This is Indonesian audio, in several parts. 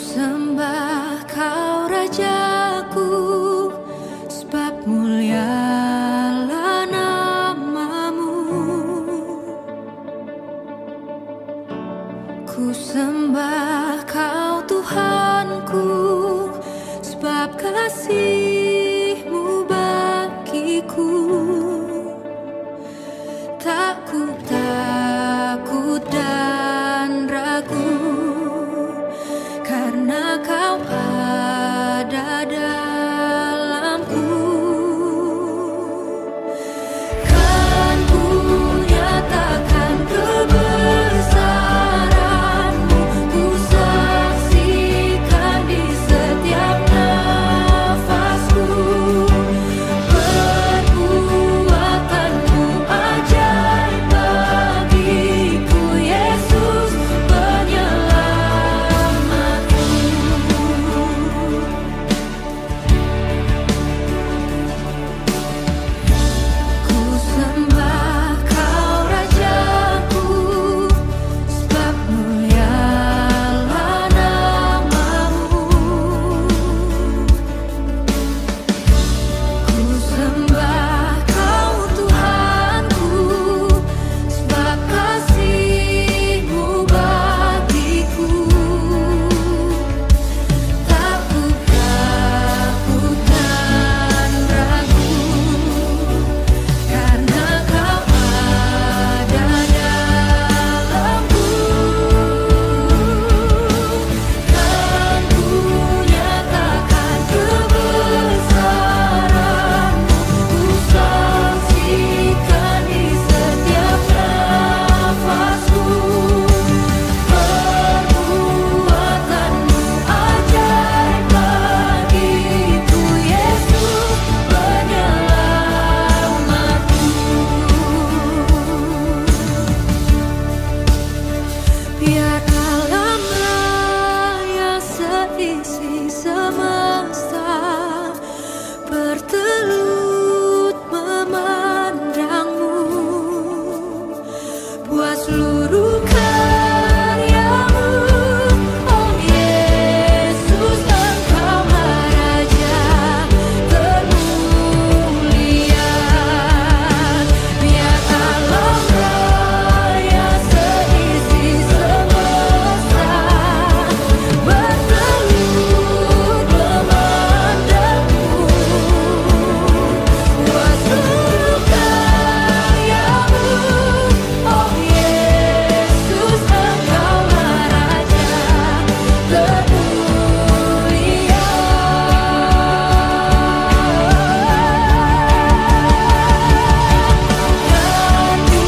sembah Kau Rajaku, sebab mulialah nama-Mu. Ku sembah Kau Tuhanku, sebab kasih-Mu bagiku. Tak ku takut dan ragu, karena Kau ada dalamku. Kan ku nyatakan kebesaran-Mu, ku saksikan di setiap nafasku. Perbuatan-Mu ajaib bagiku, Yesus penyelamatku. Ku sembah Kau Rajaku, sebab mulialah nama-Mu. Ku sembah Kau Tuhanku, sebab kasih-Mu bagiku. Tak ku takut dan ragu, karena Kau ada dalamku. Kan ku nyatakan kebesaran-Mu, ku saksikan di setiap nafasku. Perbuatan-Mu ajaib bagiku, Yesus penyelamatku. Biar alam raya seisi semesta bertelut memandang-Mu, buat seluruh karya-Mu. Oh Yesus, Engkau Raja termulia. Biar alam raya seisi semesta bertelut memandang-Mu, buat seluruh karya-Mu. Oh Yesus, Engkau Raja termulia. Kan ku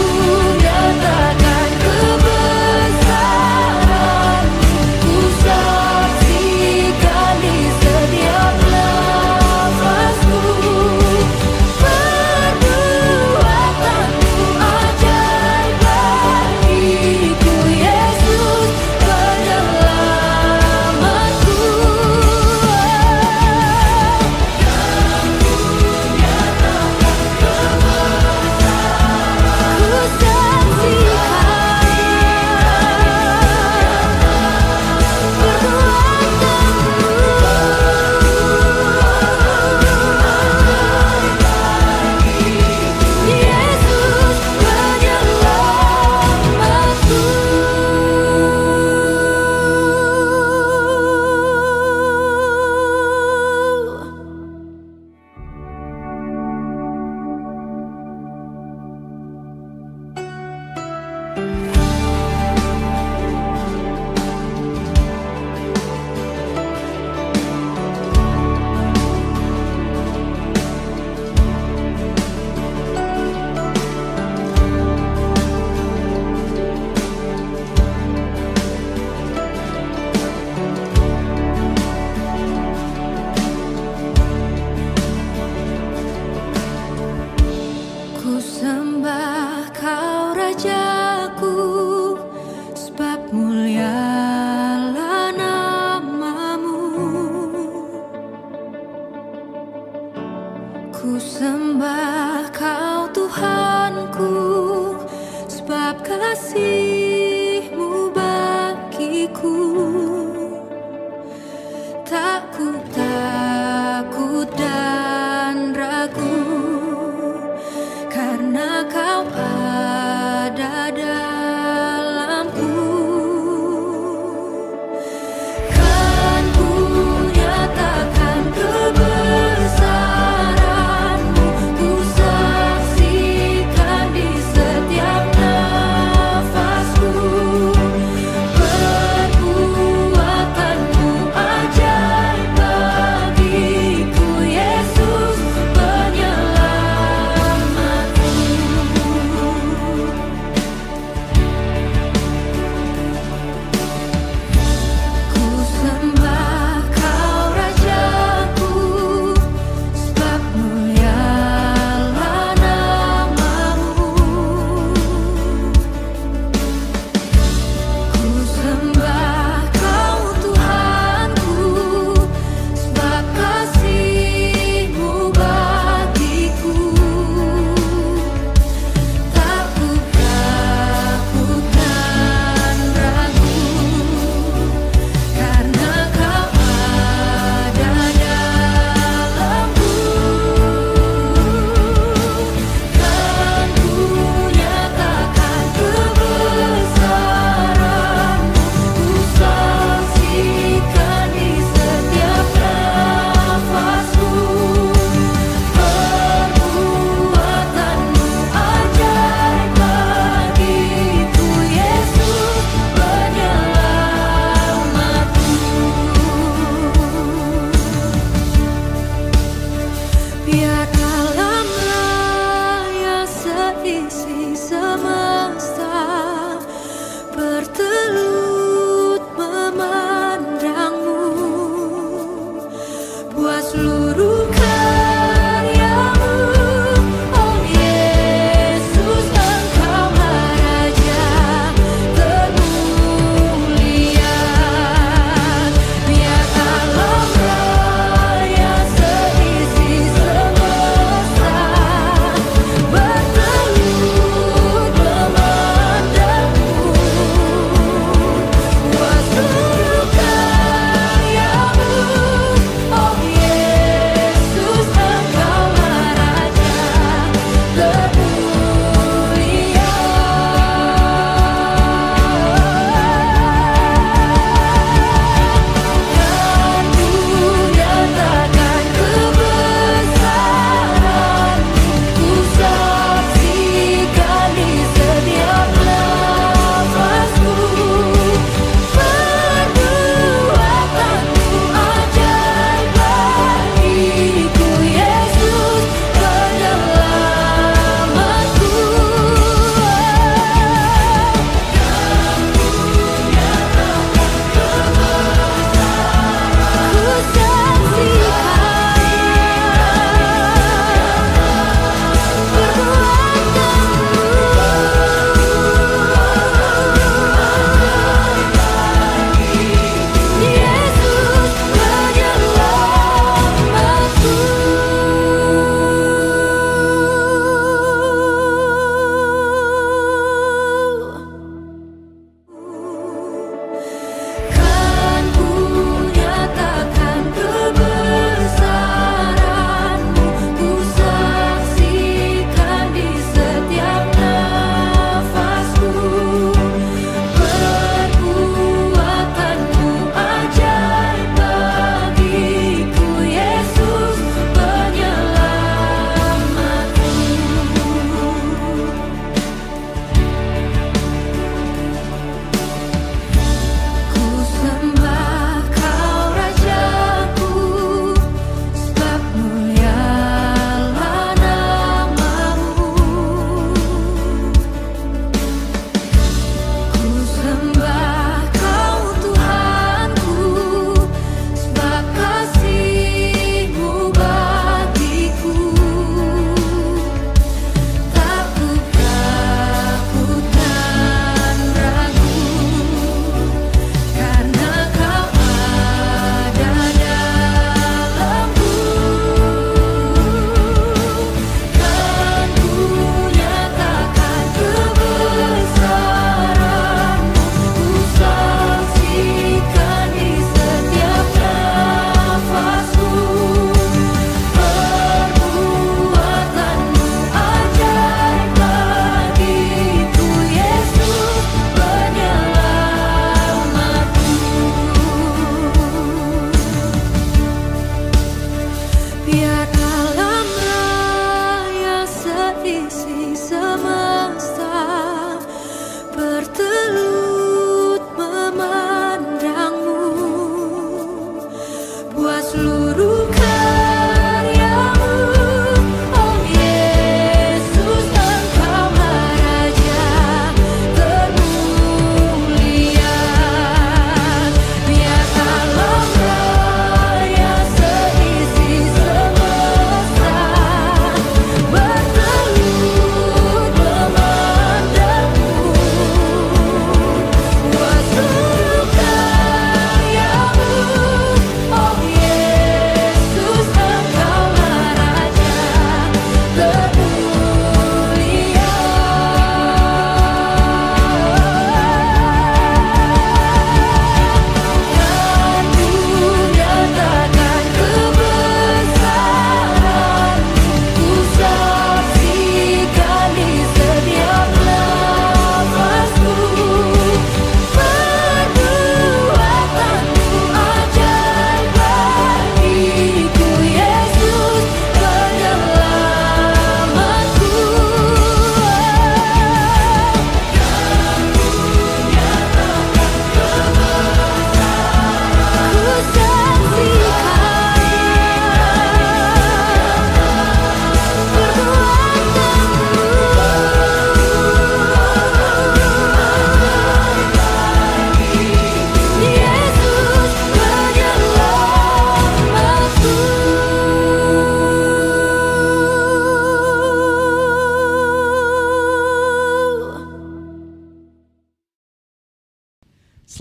nyatakan kebesaran-Mu, ku saksikan di setiap nafasku. Perbuatan-Mu ajaib bagiku, Yesus penyelamatku. Ku saksikan Yesus penyelamatku. Ku sembah Kau Rajaku, sebab mulialah nama-Mu. Ku sembah Kau Tuhanku, sebab kasih-Mu bagiku.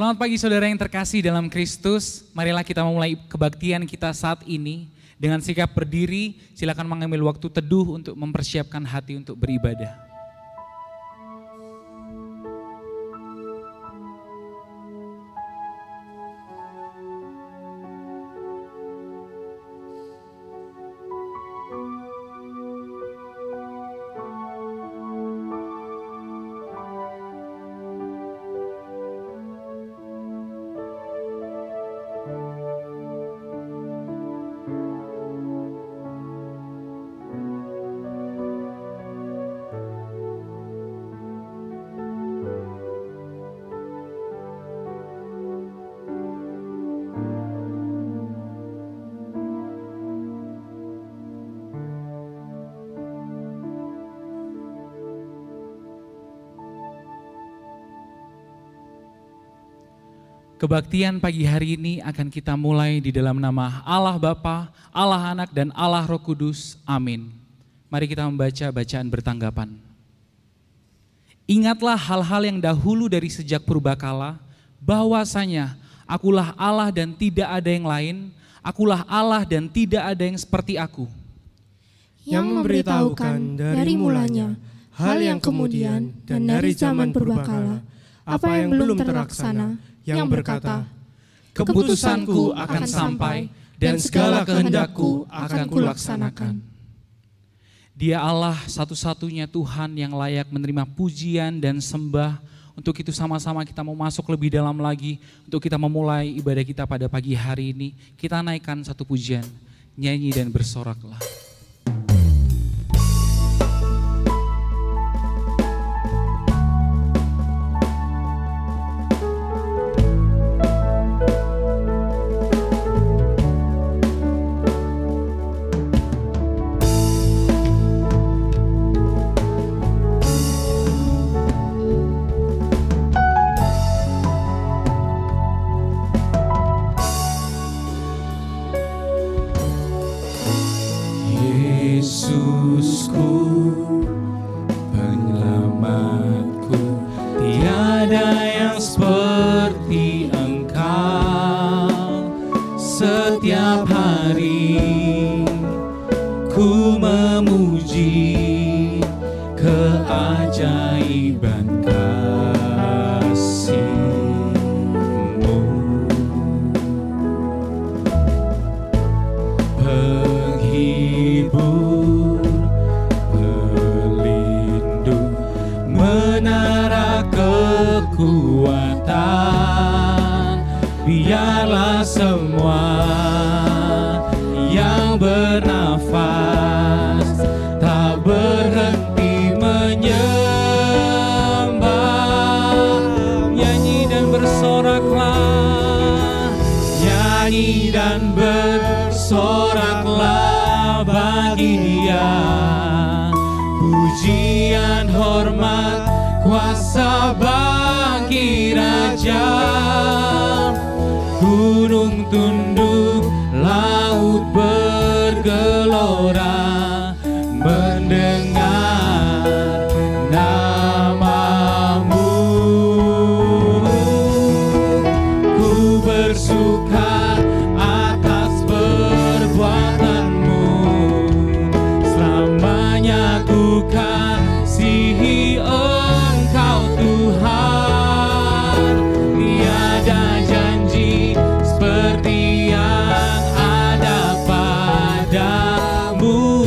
Selamat pagi saudara yang terkasih dalam Kristus. Marilah kita memulai kebaktian kita saat ini dengan sikap berdiri. Silakan mengambil waktu teduh untuk mempersiapkan hati untuk beribadah. Kebaktian pagi hari ini akan kita mulai di dalam nama Allah Bapa, Allah Anak, dan Allah Roh Kudus. Amin. Mari kita membaca bacaan bertanggapan. Ingatlah hal-hal yang dahulu dari sejak purbakala, bahwasanya akulah Allah dan tidak ada yang lain, akulah Allah dan tidak ada yang seperti aku. Yang memberitahukan dari mulanya hal yang kemudian dan dari zaman purbakala, apa yang belum terlaksana, yang berkata, keputusanku akan sampai dan segala kehendakku akan kulaksanakan. Dia Allah satu-satunya Tuhan yang layak menerima pujian dan sembah. Untuk itu sama-sama kita mau masuk lebih dalam lagi. Untuk kita memulai ibadah kita pada pagi hari ini, kita naikkan satu pujian, nyanyi dan bersoraklah. Yesusku, penyelamatku, tiada yang seperti Engkau. Setiap hari ku memuji keajaiban kasih-Mu. Penghibur, pelindung, menara kekuatan, biarlah semua yang bernafas tak berhenti menyembah. Nyanyi dan bersoraklah, nyanyi dan bersoraklah bagi Dia. Pujian, hormat, kuasa bagi Raja. Gunung tunduk, laut bergelora mendengar nama-Mu. Ku bersuka atas perbuatan-Mu, selamanya ku kasihi Engkau Tuhan. Tiada janji seperti yang ada padamu.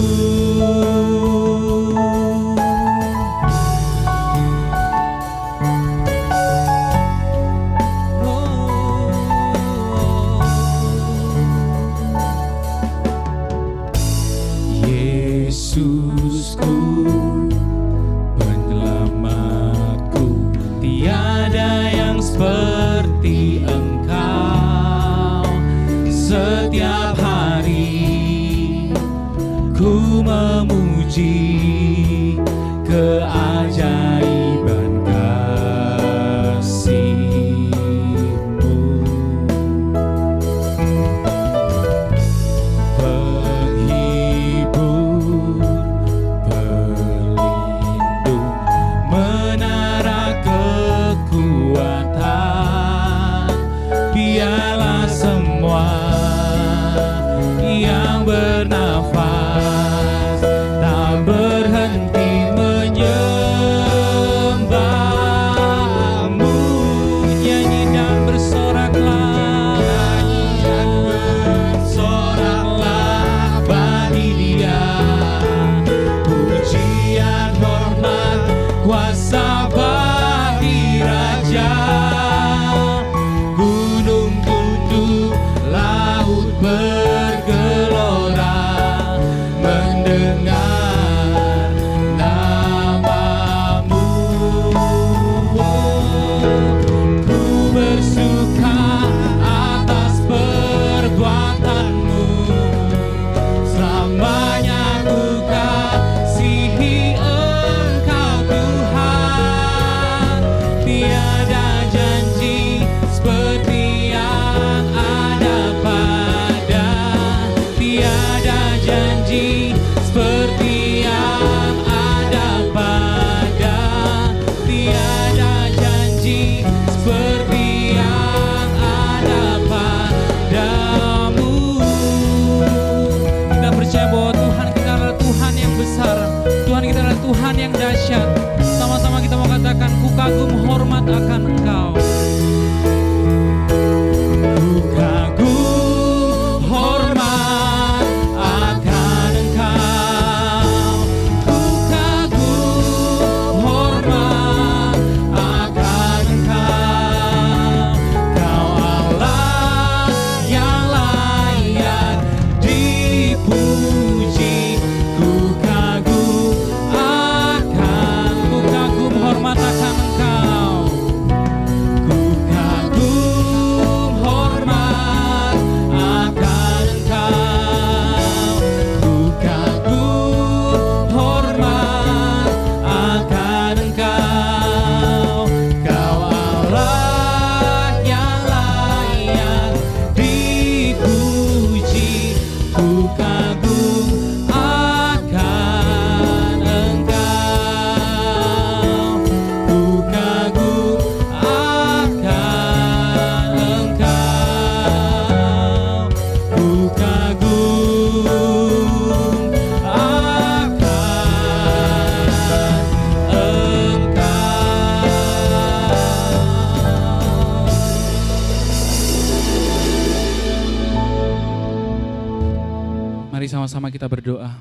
Yesusku, penyelamatku, tiada yang seperti Engkau. Setiap hari ku memuji keajaiban kasih-Mu. Penghibur, pelindung, menara kekuatan, katakan, ku kagum hormat akan Engkau. Ku kagum hormat akan Engkau. Ku kagum hormat akan Engkau. Kau Allah yang layak dipuji. Ku kagum hormat akan Engkau. Ku kagum hormat akan Engkau. Ku kagum hormat akan Engkau. Kau Allah yang layak dipuji. Ku kagum akan Engkau. Ku kagum akan Engkau. Ku kagum akan Engkau. Mari sama-sama kita berdoa.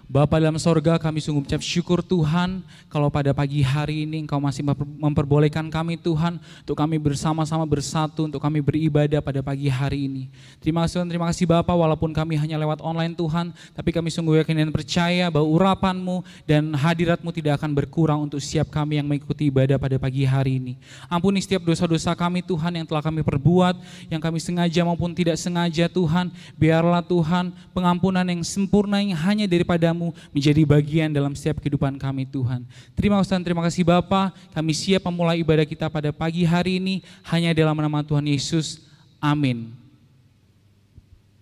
Bapa dalam sorga, kami sungguh ucap syukur Tuhan kalau pada pagi hari ini Engkau masih memperbolehkan kami Tuhan untuk kami bersama-sama bersatu untuk kami beribadah pada pagi hari ini. Terima kasih Tuhan, terima kasih Bapa, walaupun kami hanya lewat online Tuhan, tapi kami sungguh yakin dan percaya bahwa urapan-Mu dan hadirat-Mu tidak akan berkurang untuk setiap kami yang mengikuti ibadah pada pagi hari ini. Ampuni setiap dosa-dosa kami Tuhan yang telah kami perbuat, yang kami sengaja maupun tidak sengaja Tuhan. Biarlah Tuhan pengampunan yang sempurna yang hanya daripada-Mu menjadi bagian dalam setiap kehidupan kami Tuhan. Terima kasih Tuhan, terima kasih Bapa. Kami siap memulai ibadah kita pada pagi hari ini hanya dalam nama Tuhan Yesus. Amin.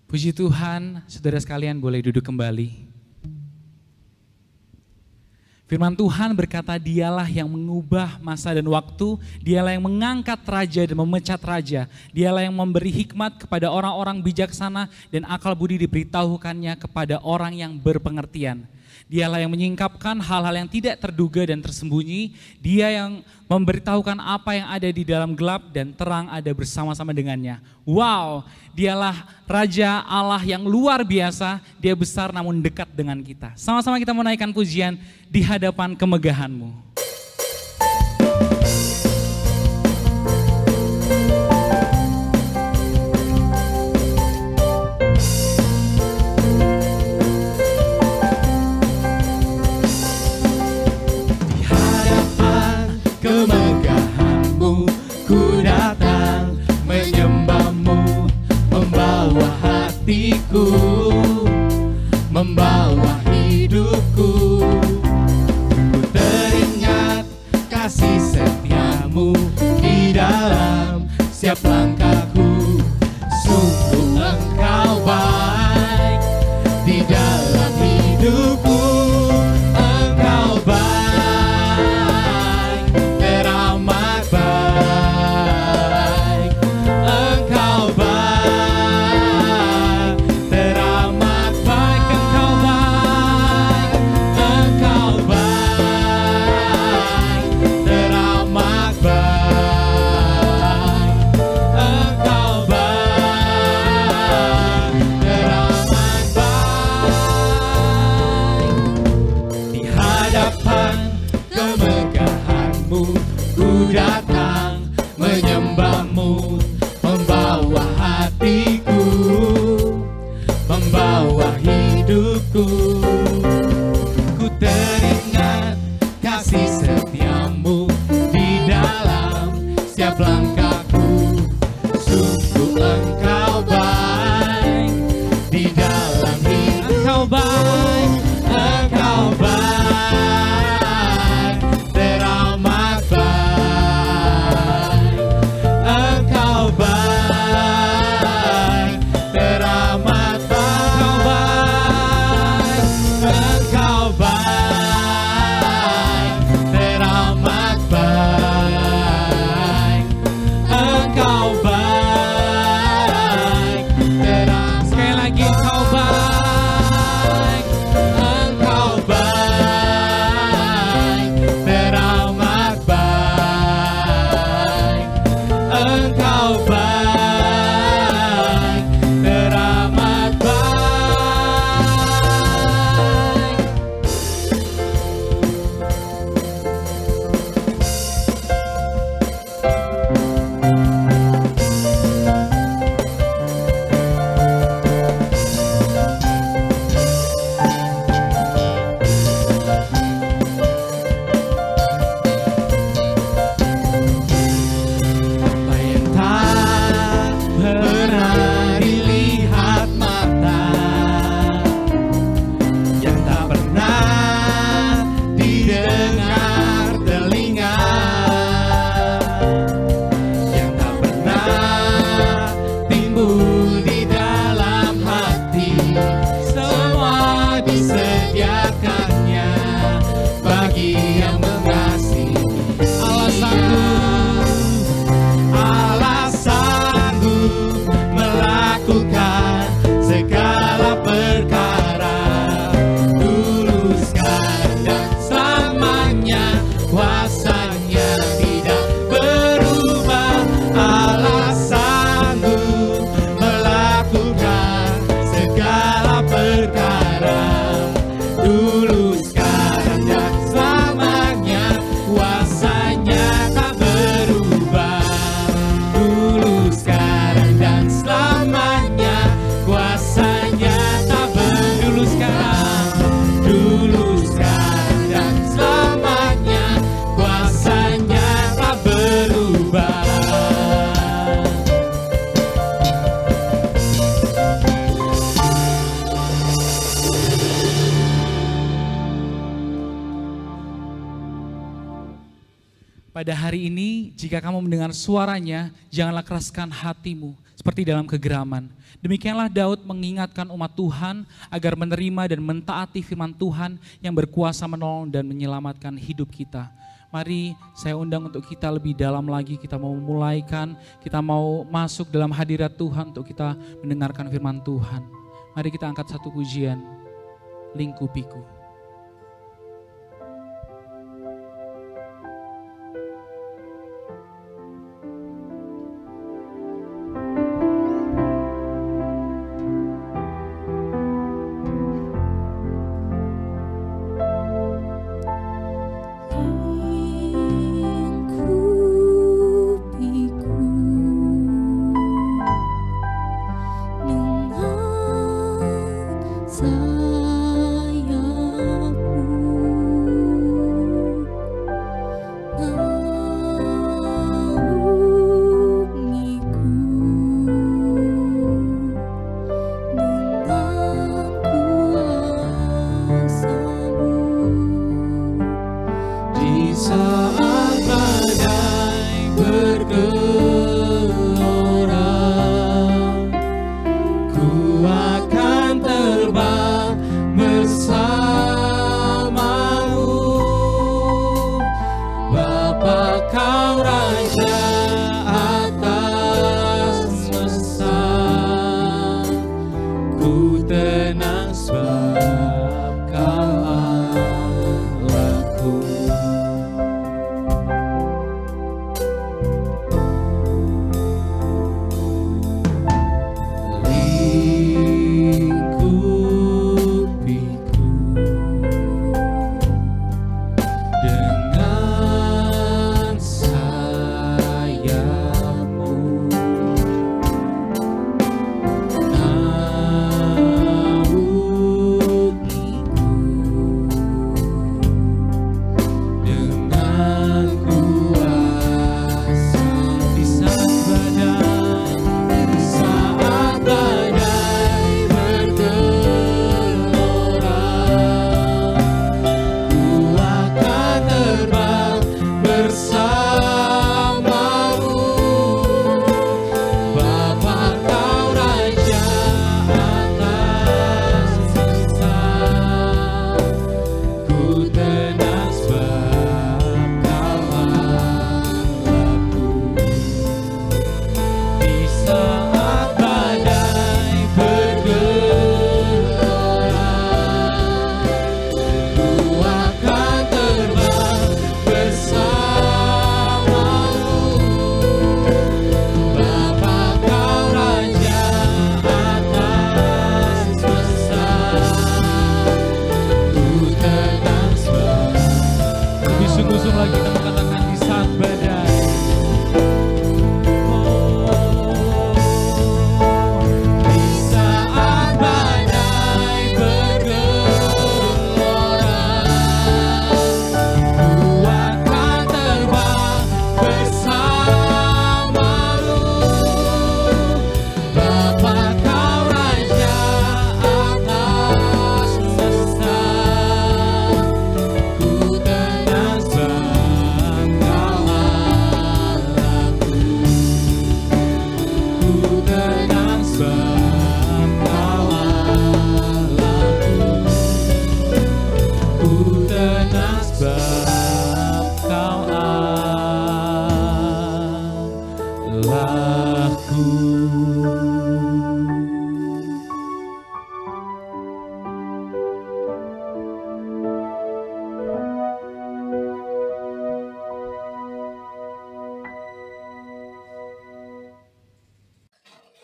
Puji Tuhan, saudara sekalian boleh duduk kembali. Firman Tuhan berkata, dialah yang mengubah masa dan waktu, dialah yang mengangkat raja dan memecat raja, dialah yang memberi hikmat kepada orang-orang bijaksana dan akal budi diberitahukannya kepada orang yang berpengertian. Dialah yang menyingkapkan hal-hal yang tidak terduga dan tersembunyi, dia yang memberitahukan apa yang ada di dalam gelap dan terang ada bersama-sama dengannya. Wow, dialah Raja Allah yang luar biasa, dia besar namun dekat dengan kita. Sama-sama kita menaikkan pujian di hadapan kemegahan-Mu. Kemegahan-Mu ku datang menyembah-Mu, membawa hatiku, membawa hidupku. Ku teringat pada hari ini jika kamu mendengar suaranya, janganlah keraskan hatimu seperti dalam kegeraman. Demikianlah Daud mengingatkan umat Tuhan agar menerima dan mentaati firman Tuhan yang berkuasa menolong dan menyelamatkan hidup kita. Mari saya undang untuk kita lebih dalam lagi, kita mau memulaikan, kita mau masuk dalam hadirat Tuhan untuk kita mendengarkan firman Tuhan. Mari kita angkat satu pujian, Lingkupiku.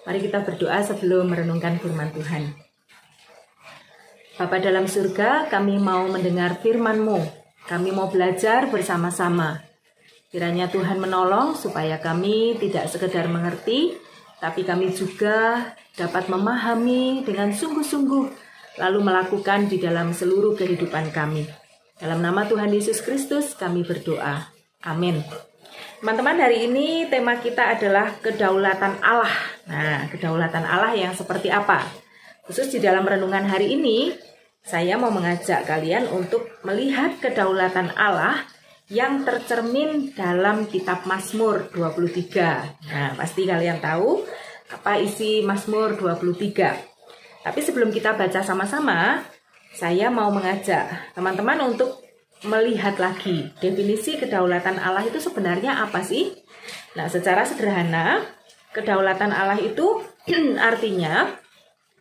Mari kita berdoa sebelum merenungkan firman Tuhan. Bapa dalam surga, kami mau mendengar firman-Mu. Kami mau belajar bersama-sama. Kiranya Tuhan menolong supaya kami tidak sekedar mengerti, tapi kami juga dapat memahami dengan sungguh-sungguh, lalu melakukan di dalam seluruh kehidupan kami. Dalam nama Tuhan Yesus Kristus kami berdoa. Amin. Teman-teman, hari ini tema kita adalah kedaulatan Allah. Nah, kedaulatan Allah yang seperti apa? Khusus di dalam renungan hari ini, saya mau mengajak kalian untuk melihat kedaulatan Allah yang tercermin dalam kitab Mazmur 23. Nah, pasti kalian tahu apa isi Mazmur 23. Tapi sebelum kita baca sama-sama, saya mau mengajak teman-teman untuk melihat lagi definisi kedaulatan Allah itu sebenarnya apa sih? Nah, secara sederhana, kedaulatan Allah itu artinya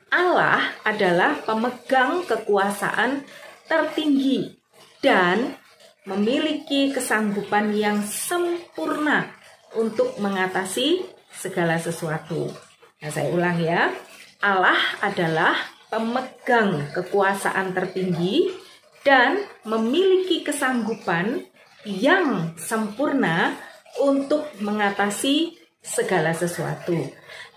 Allah adalah pemegang kekuasaan tertinggi dan memiliki kesanggupan yang sempurna untuk mengatasi segala sesuatu. Nah, saya ulang ya. Allah adalah pemegang kekuasaan tertinggi dan memiliki kesanggupan yang sempurna untuk mengatasi segala sesuatu.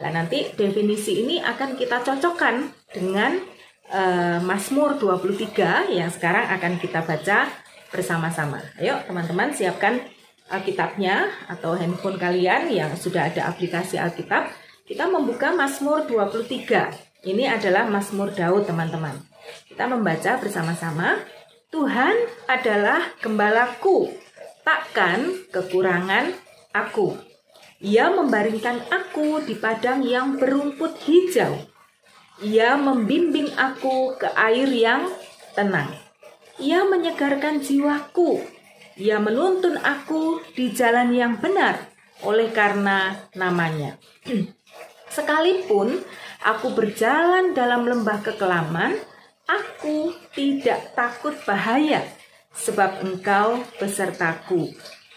Nah, nanti definisi ini akan kita cocokkan dengan Mazmur 23 yang sekarang akan kita baca bersama-sama. Ayo teman-teman siapkan Alkitabnya atau handphone kalian yang sudah ada aplikasi Alkitab. Kita membuka Mazmur 23. Ini adalah Mazmur Daud, teman-teman. Kita membaca bersama-sama. Tuhan adalah gembalaku, takkan kekurangan aku. Ia membaringkan aku di padang yang berumput hijau. Ia membimbing aku ke air yang tenang. Ia menyegarkan jiwaku. Ia menuntun aku di jalan yang benar oleh karena namanya. Sekalipun aku berjalan dalam lembah kekelaman, aku tidak takut bahaya, sebab Engkau besertaku.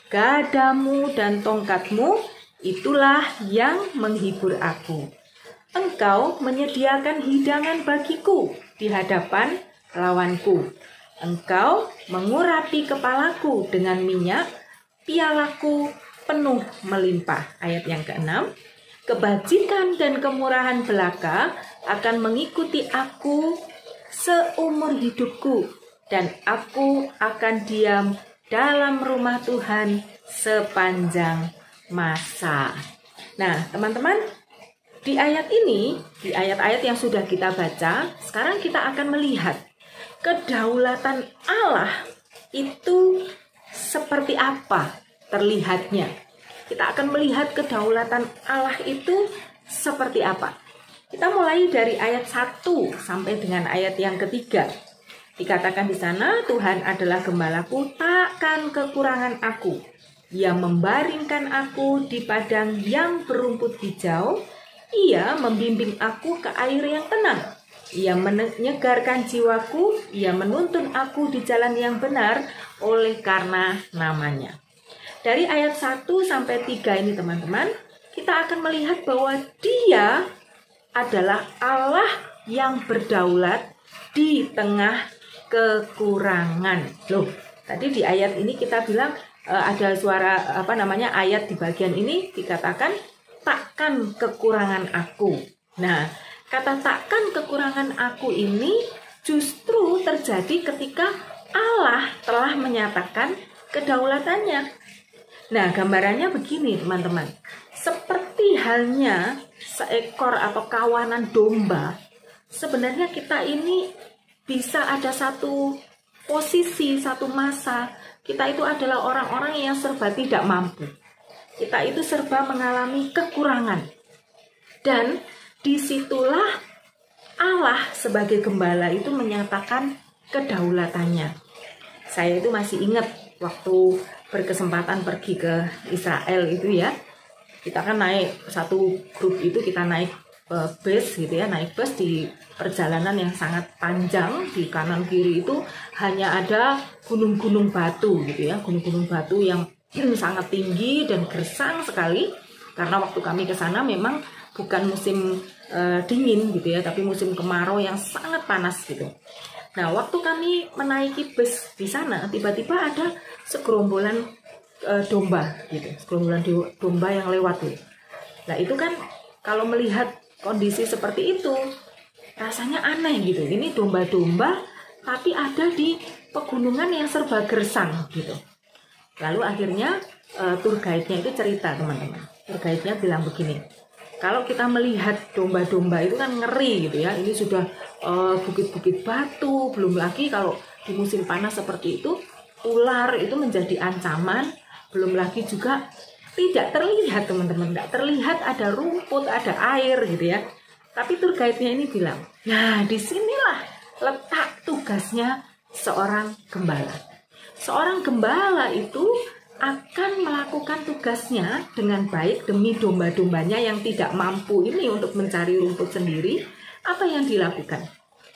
Gadamu dan tongkatmu, itulah yang menghibur aku. Engkau menyediakan hidangan bagiku di hadapan lawanku. Engkau mengurapi kepalaku dengan minyak, pialaku penuh melimpah. Ayat yang ke-6. Kebajikan dan kemurahan belaka akan mengikuti aku seumur hidupku, dan aku akan diam dalam rumah Tuhan sepanjang masa. Nah, teman-teman, di ayat ini, di ayat-ayat yang sudah kita baca, sekarang kita akan melihat kedaulatan Allah itu seperti apa terlihatnya. Kita akan melihat kedaulatan Allah itu seperti apa. Kita mulai dari ayat 1 sampai dengan ayat yang ketiga. Dikatakan di sana, Tuhan adalah gembalaku, takkan kekurangan aku. Ia membaringkan aku di padang yang berumput hijau. Ia membimbing aku ke air yang tenang. Ia menyegarkan jiwaku. Ia menuntun aku di jalan yang benar oleh karena namanya. Dari ayat 1 sampai 3 ini teman-teman, kita akan melihat bahwa Dia adalah Allah yang berdaulat di tengah kekurangan. Loh, tadi di ayat ini kita bilang ada suara ayat di bagian ini dikatakan takkan kekurangan aku. Nah, kata takkan kekurangan aku ini justru terjadi ketika Allah telah menyatakan kedaulatannya. Nah, gambarannya begini teman-teman. Seperti halnya seekor atau kawanan domba, sebenarnya kita ini bisa ada satu posisi, satu masa, kita itu adalah orang-orang yang serba tidak mampu. Kita itu serba mengalami kekurangan. Dan disitulah Allah sebagai gembala itu menyatakan kedaulatannya. Saya itu masih ingat waktu berkesempatan pergi ke Israel itu ya. Kita kan naik satu grup itu, kita naik bus gitu ya, naik bus di perjalanan yang sangat panjang. Di kanan kiri itu hanya ada gunung-gunung batu gitu ya, gunung-gunung batu yang sangat tinggi dan gersang sekali. Karena waktu kami ke sana memang bukan musim dingin gitu ya, tapi musim kemarau yang sangat panas gitu. Nah, waktu kami menaiki bus di sana, tiba-tiba ada segerombolan domba gitu, segerombolan domba yang lewat gitu. Nah, itu kan kalau melihat kondisi seperti itu rasanya aneh gitu. Ini domba-domba tapi ada di pegunungan yang serba gersang gitu. Lalu akhirnya tour guide-nya itu cerita, teman-teman. Tour guide-nya bilang begini, kalau kita melihat domba-domba itu kan ngeri gitu ya. Ini sudah bukit-bukit batu, belum lagi kalau di musim panas seperti itu ular itu menjadi ancaman, belum lagi juga tidak terlihat teman-teman, tidak terlihat ada rumput, ada air gitu ya. Tapi tour guide-nya ini bilang, nah disinilah letak tugasnya seorang gembala. Seorang gembala itu akan melakukan tugasnya dengan baik demi domba-dombanya yang tidak mampu ini untuk mencari rumput sendiri. Apa yang dilakukan?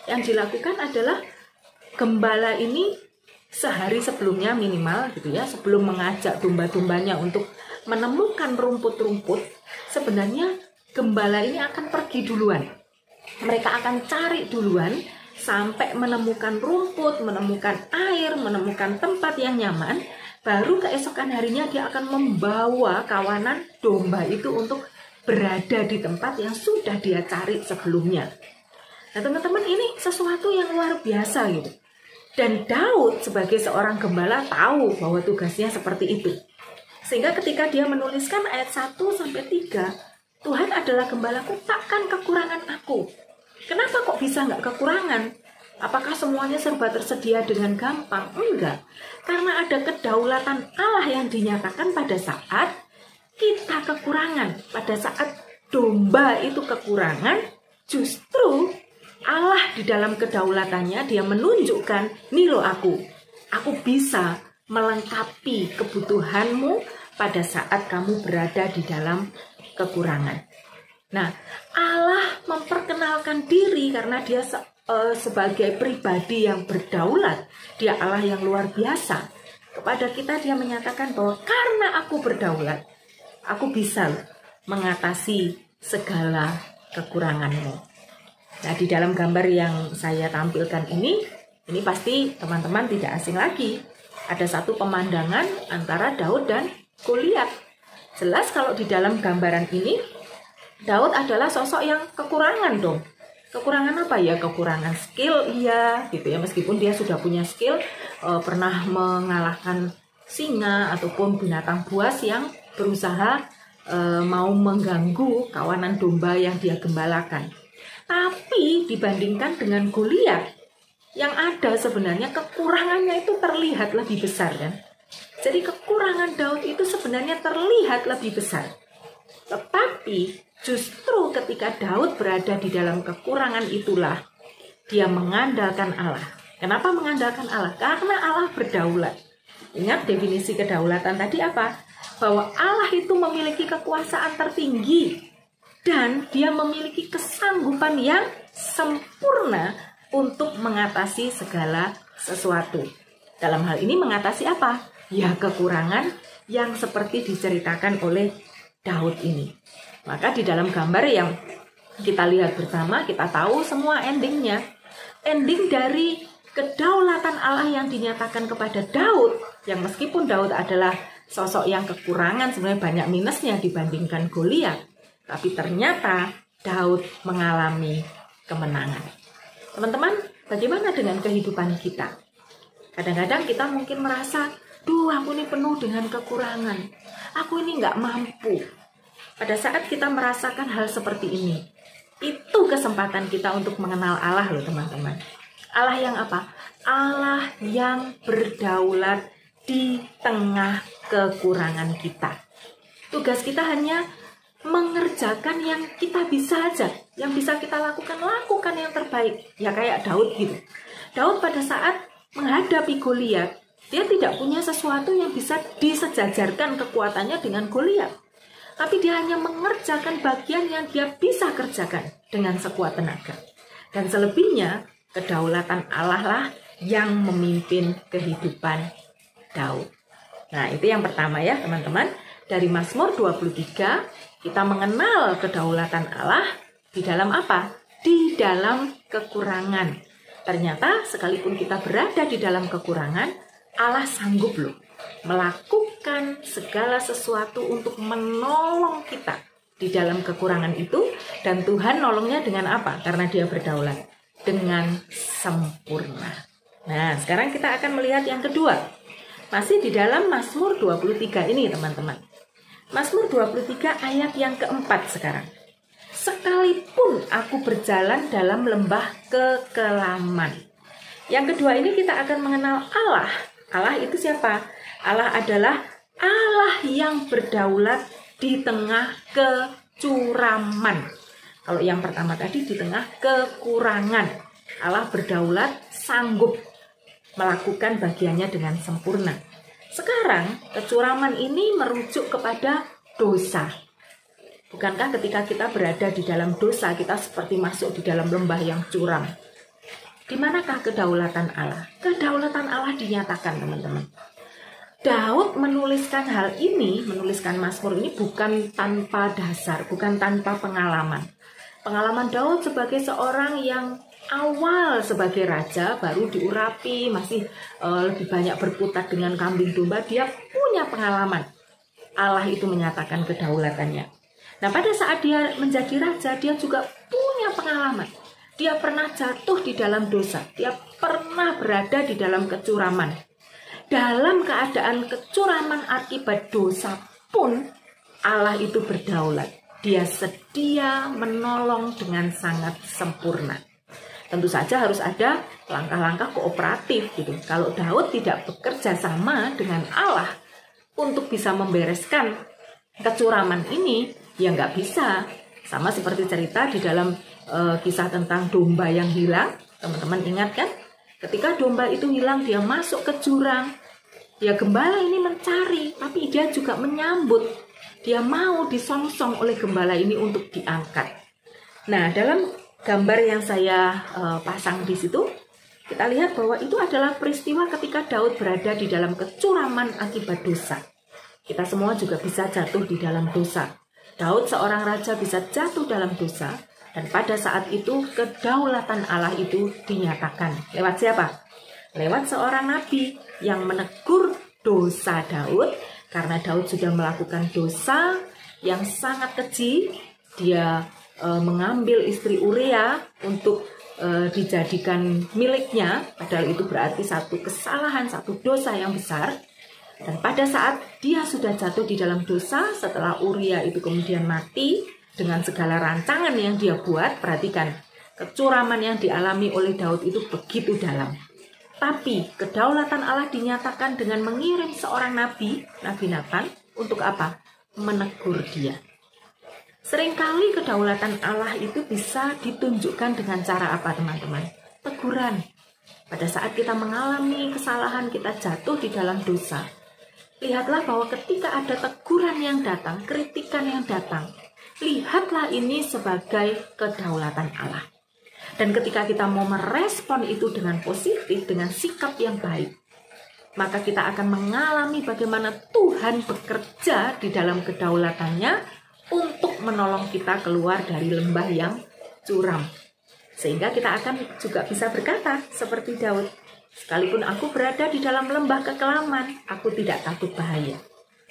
Yang dilakukan adalah gembala ini sehari sebelumnya minimal gitu ya, sebelum mengajak domba-dombanya untuk menemukan rumput-rumput, sebenarnya gembala ini akan pergi duluan. Mereka akan cari duluan sampai menemukan rumput, menemukan air, menemukan tempat yang nyaman. Baru keesokan harinya dia akan membawa kawanan domba itu untuk berada di tempat yang sudah dia cari sebelumnya. Nah teman-teman, ini sesuatu yang luar biasa gitu. Dan Daud sebagai seorang gembala tahu bahwa tugasnya seperti itu. Sehingga ketika dia menuliskan ayat 1-3, Tuhan adalah gembalaku, takkan kekurangan aku. Kenapa kok bisa nggak kekurangan? Apakah semuanya serba tersedia dengan gampang? Enggak. Karena ada kedaulatan Allah yang dinyatakan pada saat kita kekurangan. Pada saat domba itu kekurangan, justru Allah di dalam kedaulatannya dia menunjukkan, nih loh aku bisa melengkapi kebutuhanmu pada saat kamu berada di dalam kekurangan. Nah, Allah memperkenalkan diri karena dia sebagai pribadi yang berdaulat, dia Allah yang luar biasa. Kepada kita dia menyatakan bahwa karena aku berdaulat, aku bisa mengatasi segala kekuranganmu. Nah, di dalam gambar yang saya tampilkan ini pasti teman-teman tidak asing lagi. Ada satu pemandangan antara Daud dan Goliat. Jelas kalau di dalam gambaran ini, Daud adalah sosok yang kekurangan dong. Kekurangan apa ya? Kekurangan skill, iya gitu ya. Meskipun dia sudah punya skill, pernah mengalahkan singa ataupun binatang buas yang berusaha mau mengganggu kawanan domba yang dia gembalakan. Tapi dibandingkan dengan Goliat, yang ada sebenarnya kekurangannya itu terlihat lebih besar kan. Jadi kekurangan Daud itu sebenarnya terlihat lebih besar. Tetapi justru ketika Daud berada di dalam kekurangan itulah dia mengandalkan Allah. Kenapa mengandalkan Allah? Karena Allah berdaulat. Ingat definisi kedaulatan tadi apa? Bahwa Allah itu memiliki kekuasaan tertinggi dan dia memiliki kesanggupan yang sempurna untuk mengatasi segala sesuatu. Dalam hal ini mengatasi apa? Ya kekurangan yang seperti diceritakan oleh Daud ini. Maka di dalam gambar yang kita lihat bersama, kita tahu semua endingnya. Ending dari kedaulatan Allah yang dinyatakan kepada Daud, yang meskipun Daud adalah sosok yang kekurangan, sebenarnya banyak minusnya dibandingkan Goliat. Tapi ternyata Daud mengalami kemenangan. Teman-teman, bagaimana dengan kehidupan kita? Kadang-kadang kita mungkin merasa, duh aku ini penuh dengan kekurangan. Aku ini nggak mampu. Pada saat kita merasakan hal seperti ini, itu kesempatan kita untuk mengenal Allah loh teman-teman. Allah yang apa? Allah yang berdaulat di tengah kekurangan kita. Tugas kita hanya mengerjakan yang kita bisa aja, yang bisa kita lakukan yang terbaik. Ya kayak Daud gitu. Daud pada saat menghadapi Goliat, dia tidak punya sesuatu yang bisa disejajarkan kekuatannya dengan Goliat. Tapi dia hanya mengerjakan bagian yang dia bisa kerjakan dengan sekuat tenaga. Dan selebihnya, kedaulatan Allah lah yang memimpin kehidupan Daud. Nah, itu yang pertama ya teman-teman. Dari Mazmur 23, kita mengenal kedaulatan Allah di dalam apa? Di dalam kekurangan. Ternyata sekalipun kita berada di dalam kekurangan, Allah sanggup loh melakukan segala sesuatu untuk menolong kita di dalam kekurangan itu. Dan Tuhan nolongnya dengan apa? Karena dia berdaulat. Dengan sempurna. Nah, sekarang kita akan melihat yang kedua. Masih di dalam Mazmur 23 ini teman-teman. Mazmur 23 ayat yang keempat sekarang. Sekalipun aku berjalan dalam lembah kekelaman. Yang kedua ini kita akan mengenal Allah Allah itu siapa? Allah adalah Allah yang berdaulat di tengah kecuraman. Kalau yang pertama tadi di tengah kekurangan. Allah berdaulat, sanggup melakukan bagiannya dengan sempurna. Sekarang kecuraman ini merujuk kepada dosa. Bukankah ketika kita berada di dalam dosa, kita seperti masuk di dalam lembah yang curam? Di manakah kedaulatan Allah? Kedaulatan Allah dinyatakan, teman-teman. Daud menuliskan hal ini, menuliskan Mazmur ini bukan tanpa dasar, bukan tanpa pengalaman. Pengalaman Daud sebagai seorang yang awal sebagai raja, baru diurapi, masih lebih banyak berkutat dengan kambing domba, dia punya pengalaman. Allah itu menyatakan kedaulatannya. Nah, pada saat dia menjadi raja, dia juga punya pengalaman. Dia pernah jatuh di dalam dosa, dia pernah berada di dalam kecuraman. Dalam keadaan kecuraman akibat dosa pun, Allah itu berdaulat. Dia sedia menolong dengan sangat sempurna. Tentu saja harus ada langkah-langkah kooperatif gitu. Kalau Daud tidak bekerja sama dengan Allah untuk bisa membereskan kecuraman ini, ya nggak bisa. Sama seperti cerita di dalam kisah tentang domba yang hilang. Teman-teman ingat kan? Ketika domba itu hilang, dia masuk ke jurang. Ya gembala ini mencari, tapi dia juga menyambut. Dia mau disongsong oleh gembala ini untuk diangkat. Nah, dalam gambar yang saya pasang di situ, kita lihat bahwa itu adalah peristiwa ketika Daud berada di dalam kecuraman akibat dosa. Kita semua juga bisa jatuh di dalam dosa. Daud seorang raja bisa jatuh dalam dosa, dan pada saat itu kedaulatan Allah itu dinyatakan. Lewat siapa? Lewat seorang nabi yang menegur dosa Daud, karena Daud sudah melakukan dosa yang sangat keji. Dia mengambil istri Uria untuk dijadikan miliknya, padahal itu berarti satu kesalahan, satu dosa yang besar. Dan pada saat dia sudah jatuh di dalam dosa, setelah Uria itu kemudian mati dengan segala rancangan yang dia buat, perhatikan, kecuraman yang dialami oleh Daud itu begitu dalam. Tapi kedaulatan Allah dinyatakan dengan mengirim seorang nabi, Nabi Nathan, untuk apa? Menegur dia. Seringkali kedaulatan Allah itu bisa ditunjukkan dengan cara apa, teman-teman? Teguran. Pada saat kita mengalami kesalahan, kita jatuh di dalam dosa, lihatlah bahwa ketika ada teguran yang datang, kritikan yang datang, lihatlah ini sebagai kedaulatan Allah. Dan ketika kita mau merespon itu dengan positif, dengan sikap yang baik, maka kita akan mengalami bagaimana Tuhan bekerja di dalam kedaulatannya untuk menolong kita keluar dari lembah yang curam. Sehingga kita akan juga bisa berkata seperti Daud, sekalipun aku berada di dalam lembah kekelaman, aku tidak takut bahaya.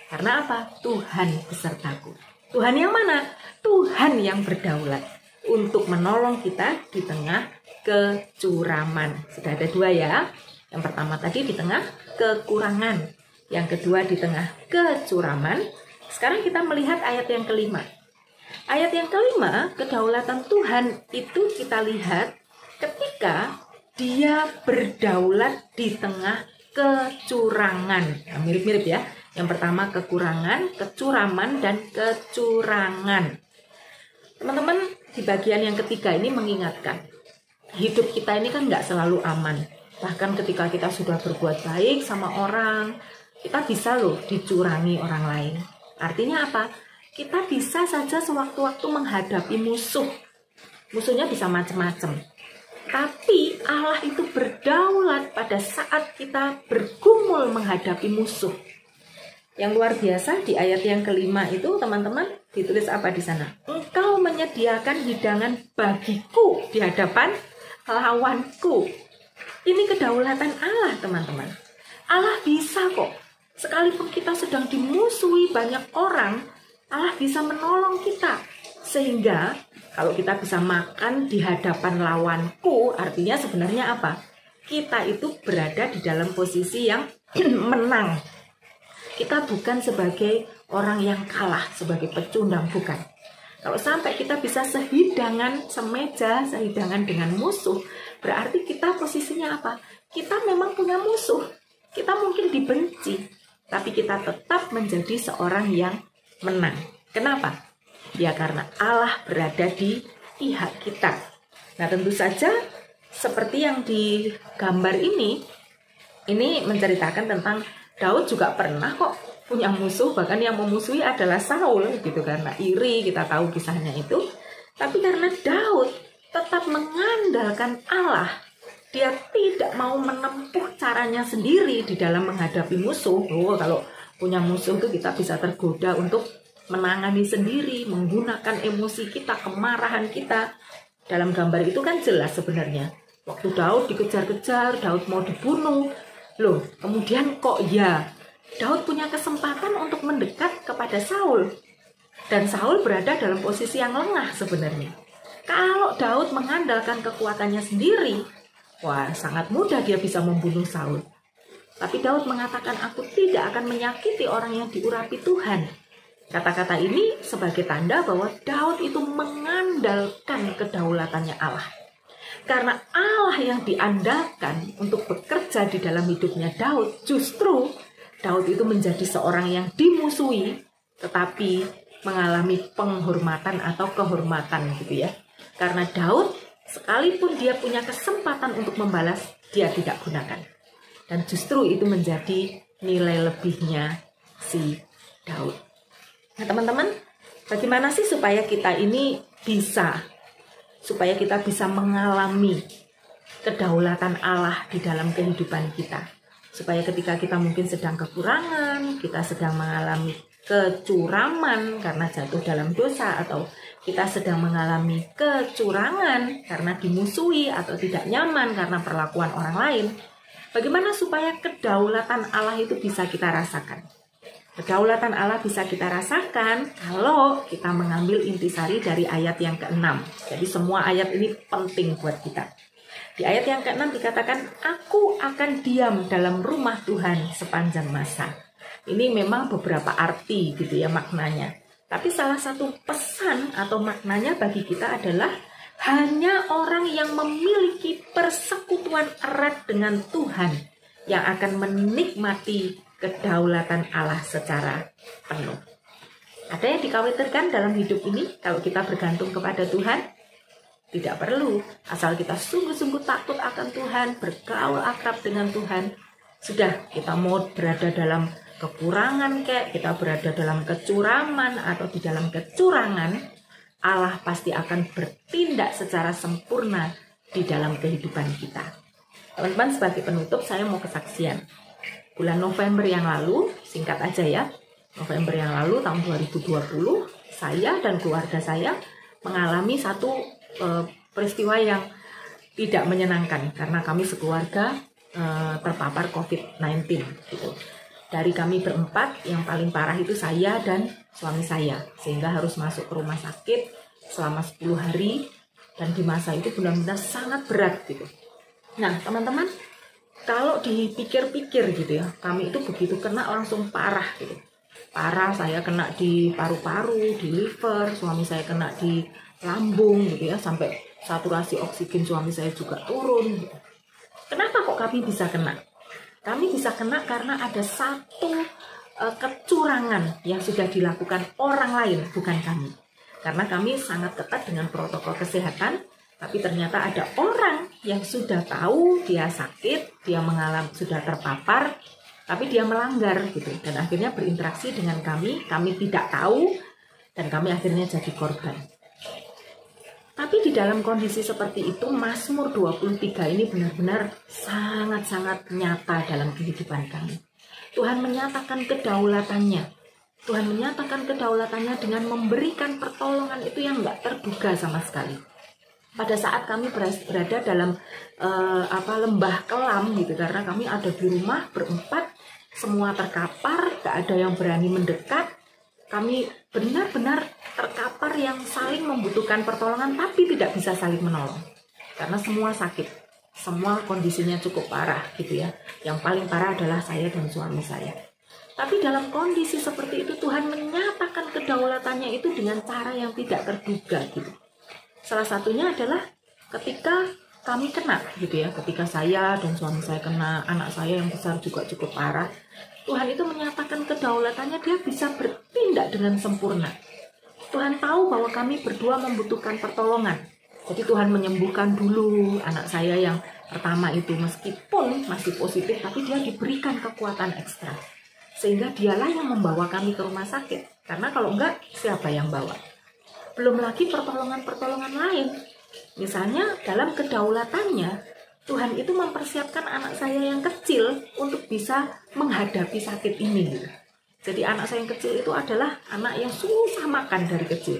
Karena apa? Tuhan besertaku. Tuhan yang mana? Tuhan yang berdaulat untuk menolong kita di tengah kecuraman. Sudah ada dua ya. Yang pertama tadi di tengah kekurangan. Yang kedua di tengah kecuraman. Sekarang kita melihat ayat yang kelima. Ayat yang kelima, kedaulatan Tuhan itu kita lihat ketika dia berdaulat di tengah kecurangan. Nah, mirip-mirip ya. Yang pertama kekurangan, kecuraman, dan kecurangan. Teman-teman, di bagian yang ketiga ini mengingatkan, hidup kita ini kan nggak selalu aman. Bahkan ketika kita sudah berbuat baik sama orang, kita bisa loh dicurangi orang lain. Artinya apa? Kita bisa saja sewaktu-waktu menghadapi musuh. Musuhnya bisa macam-macam. Tapi Allah itu berdaulat pada saat kita bergumul menghadapi musuh. Yang luar biasa di ayat yang kelima itu, teman-teman, ditulis apa di sana? Engkau menyediakan hidangan bagiku di hadapan lawanku. Ini kedaulatan Allah, teman-teman. Allah bisa kok. Sekalipun kita sedang dimusuhi banyak orang, Allah bisa menolong kita. Sehingga kalau kita bisa makan di hadapan lawanku, artinya sebenarnya apa? Kita itu berada di dalam posisi yang menang. Kita bukan sebagai orang yang kalah, sebagai pecundang, bukan. Kalau sampai kita bisa sehidangan, semeja, sehidangan dengan musuh, berarti kita posisinya apa? Kita memang punya musuh. kita mungkin dibenci, tapi kita tetap menjadi seorang yang menang. Kenapa? Ya karena Allah berada di pihak kita. Nah tentu saja seperti yang di gambar ini menceritakan tentang Daud juga pernah kok punya musuh, bahkan yang memusuhi adalah Saul gitu, karena iri, kita tahu kisahnya itu. Tapi karena Daud tetap mengandalkan Allah, dia tidak mau menempuh caranya sendiri di dalam menghadapi musuh. Kalau punya musuh itu kita bisa tergoda untuk menangani sendiri, menggunakan emosi kita, kemarahan kita. Dalam gambar itu kan jelas sebenarnya. Waktu Daud dikejar-kejar, Daud mau dibunuh. Loh, kemudian kok ya Daud punya kesempatan untuk mendekat kepada Saul. Dan Saul berada dalam posisi yang lengah sebenarnya. Kalau Daud mengandalkan kekuatannya sendiri, wah sangat mudah dia bisa membunuh Saul. Tapi Daud mengatakan, aku tidak akan menyakiti orang yang diurapi Tuhan. Kata-kata ini sebagai tanda bahwa Daud itu mengandalkan kedaulatannya Allah. Karena Allah yang diandalkan untuk bekerja di dalam hidupnya Daud, justru Daud itu menjadi seorang yang dimusuhi, tetapi mengalami penghormatan atau kehormatan gitu ya. Karena Daud, sekalipun dia punya kesempatan untuk membalas, dia tidak gunakan. Dan justru itu menjadi nilai lebihnya si Daud. Nah teman-teman, bagaimana sih supaya kita ini supaya kita bisa mengalami kedaulatan Allah di dalam kehidupan kita. Supaya ketika kita mungkin sedang kekurangan, kita sedang mengalami kecuraman karena jatuh dalam dosa, atau kita sedang mengalami kecurangan karena dimusuhi atau tidak nyaman karena perlakuan orang lain. Bagaimana supaya kedaulatan Allah itu bisa kita rasakan? Kedaulatan Allah bisa kita rasakan kalau kita mengambil intisari dari ayat yang ke-6. Jadi semua ayat ini penting buat kita. Di ayat yang ke-6 dikatakan, aku akan diam dalam rumah Tuhan sepanjang masa. Ini memang beberapa arti gitu ya maknanya. Tapi salah satu pesan atau maknanya bagi kita adalah hanya orang yang memiliki persekutuan erat dengan Tuhan yang akan menikmati kedaulatan Allah secara penuh. Ada yang dikhawatirkan dalam hidup ini kalau kita bergantung kepada Tuhan? Tidak perlu. Asal kita sungguh-sungguh takut akan Tuhan, bergaul akrab dengan Tuhan. Sudah, kita mau berada dalam kekurangan kita berada dalam kecuraman atau di dalam kecurangan, Allah pasti akan bertindak secara sempurna di dalam kehidupan kita. Teman-teman, sebagai penutup saya mau kesaksian. Bulan November yang lalu, singkat aja ya, November yang lalu tahun 2020, saya dan keluarga saya mengalami satu peristiwa yang tidak menyenangkan karena kami sekeluarga terpapar COVID-19 gitu. Dari kami berempat, yang paling parah itu saya dan suami saya, sehingga harus masuk ke rumah sakit selama 10 hari, dan di masa itu benar-benar sangat berat gitu. Nah teman-teman, kalau dipikir-pikir gitu ya, kami itu begitu kena langsung parah gitu. Parah, saya kena di paru-paru, di liver, suami saya kena di lambung gitu ya, sampai saturasi oksigen suami saya juga turun gitu. Kenapa kok kami bisa kena? Kami bisa kena karena ada satu kecurangan yang sudah dilakukan orang lain, bukan kami. Karena kami sangat ketat dengan protokol kesehatan, tapi ternyata ada orang yang sudah tahu dia sakit, dia sudah terpapar, tapi dia melanggar gitu. Dan akhirnya berinteraksi dengan kami tidak tahu, dan kami akhirnya jadi korban. Tapi di dalam kondisi seperti itu, Mazmur 23 ini benar-benar sangat-sangat nyata dalam kehidupan kami. Tuhan menyatakan kedaulatannya. Tuhan menyatakan kedaulatannya dengan memberikan pertolongan itu yang nggak terduga sama sekali. Pada saat kami berada dalam lembah kelam gitu, karena kami ada di rumah berempat, semua terkapar, gak ada yang berani mendekat. Kami benar-benar terkapar yang saling membutuhkan pertolongan, tapi tidak bisa saling menolong. Karena semua sakit, semua kondisinya cukup parah gitu ya. Yang paling parah adalah saya dan suami saya. Tapi dalam kondisi seperti itu, Tuhan menyatakan kedaulatannya itu dengan cara yang tidak terduga gitu. Salah satunya adalah ketika kami kena gitu ya, ketika saya dan suami saya kena, anak saya yang besar juga cukup parah, Tuhan itu menyatakan kedaulatannya, dia bisa bertindak dengan sempurna. Tuhan tahu bahwa kami berdua membutuhkan pertolongan. Jadi Tuhan menyembuhkan dulu anak saya yang pertama itu, meskipun masih positif, tapi dia diberikan kekuatan ekstra. Sehingga dialah yang membawa kami ke rumah sakit. Karena kalau enggak, siapa yang bawa? Belum lagi pertolongan-pertolongan lain. Misalnya dalam kedaulatannya, Tuhan itu mempersiapkan anak saya yang kecil untuk bisa menghadapi sakit ini. Jadi anak saya yang kecil itu adalah anak yang susah makan dari kecil.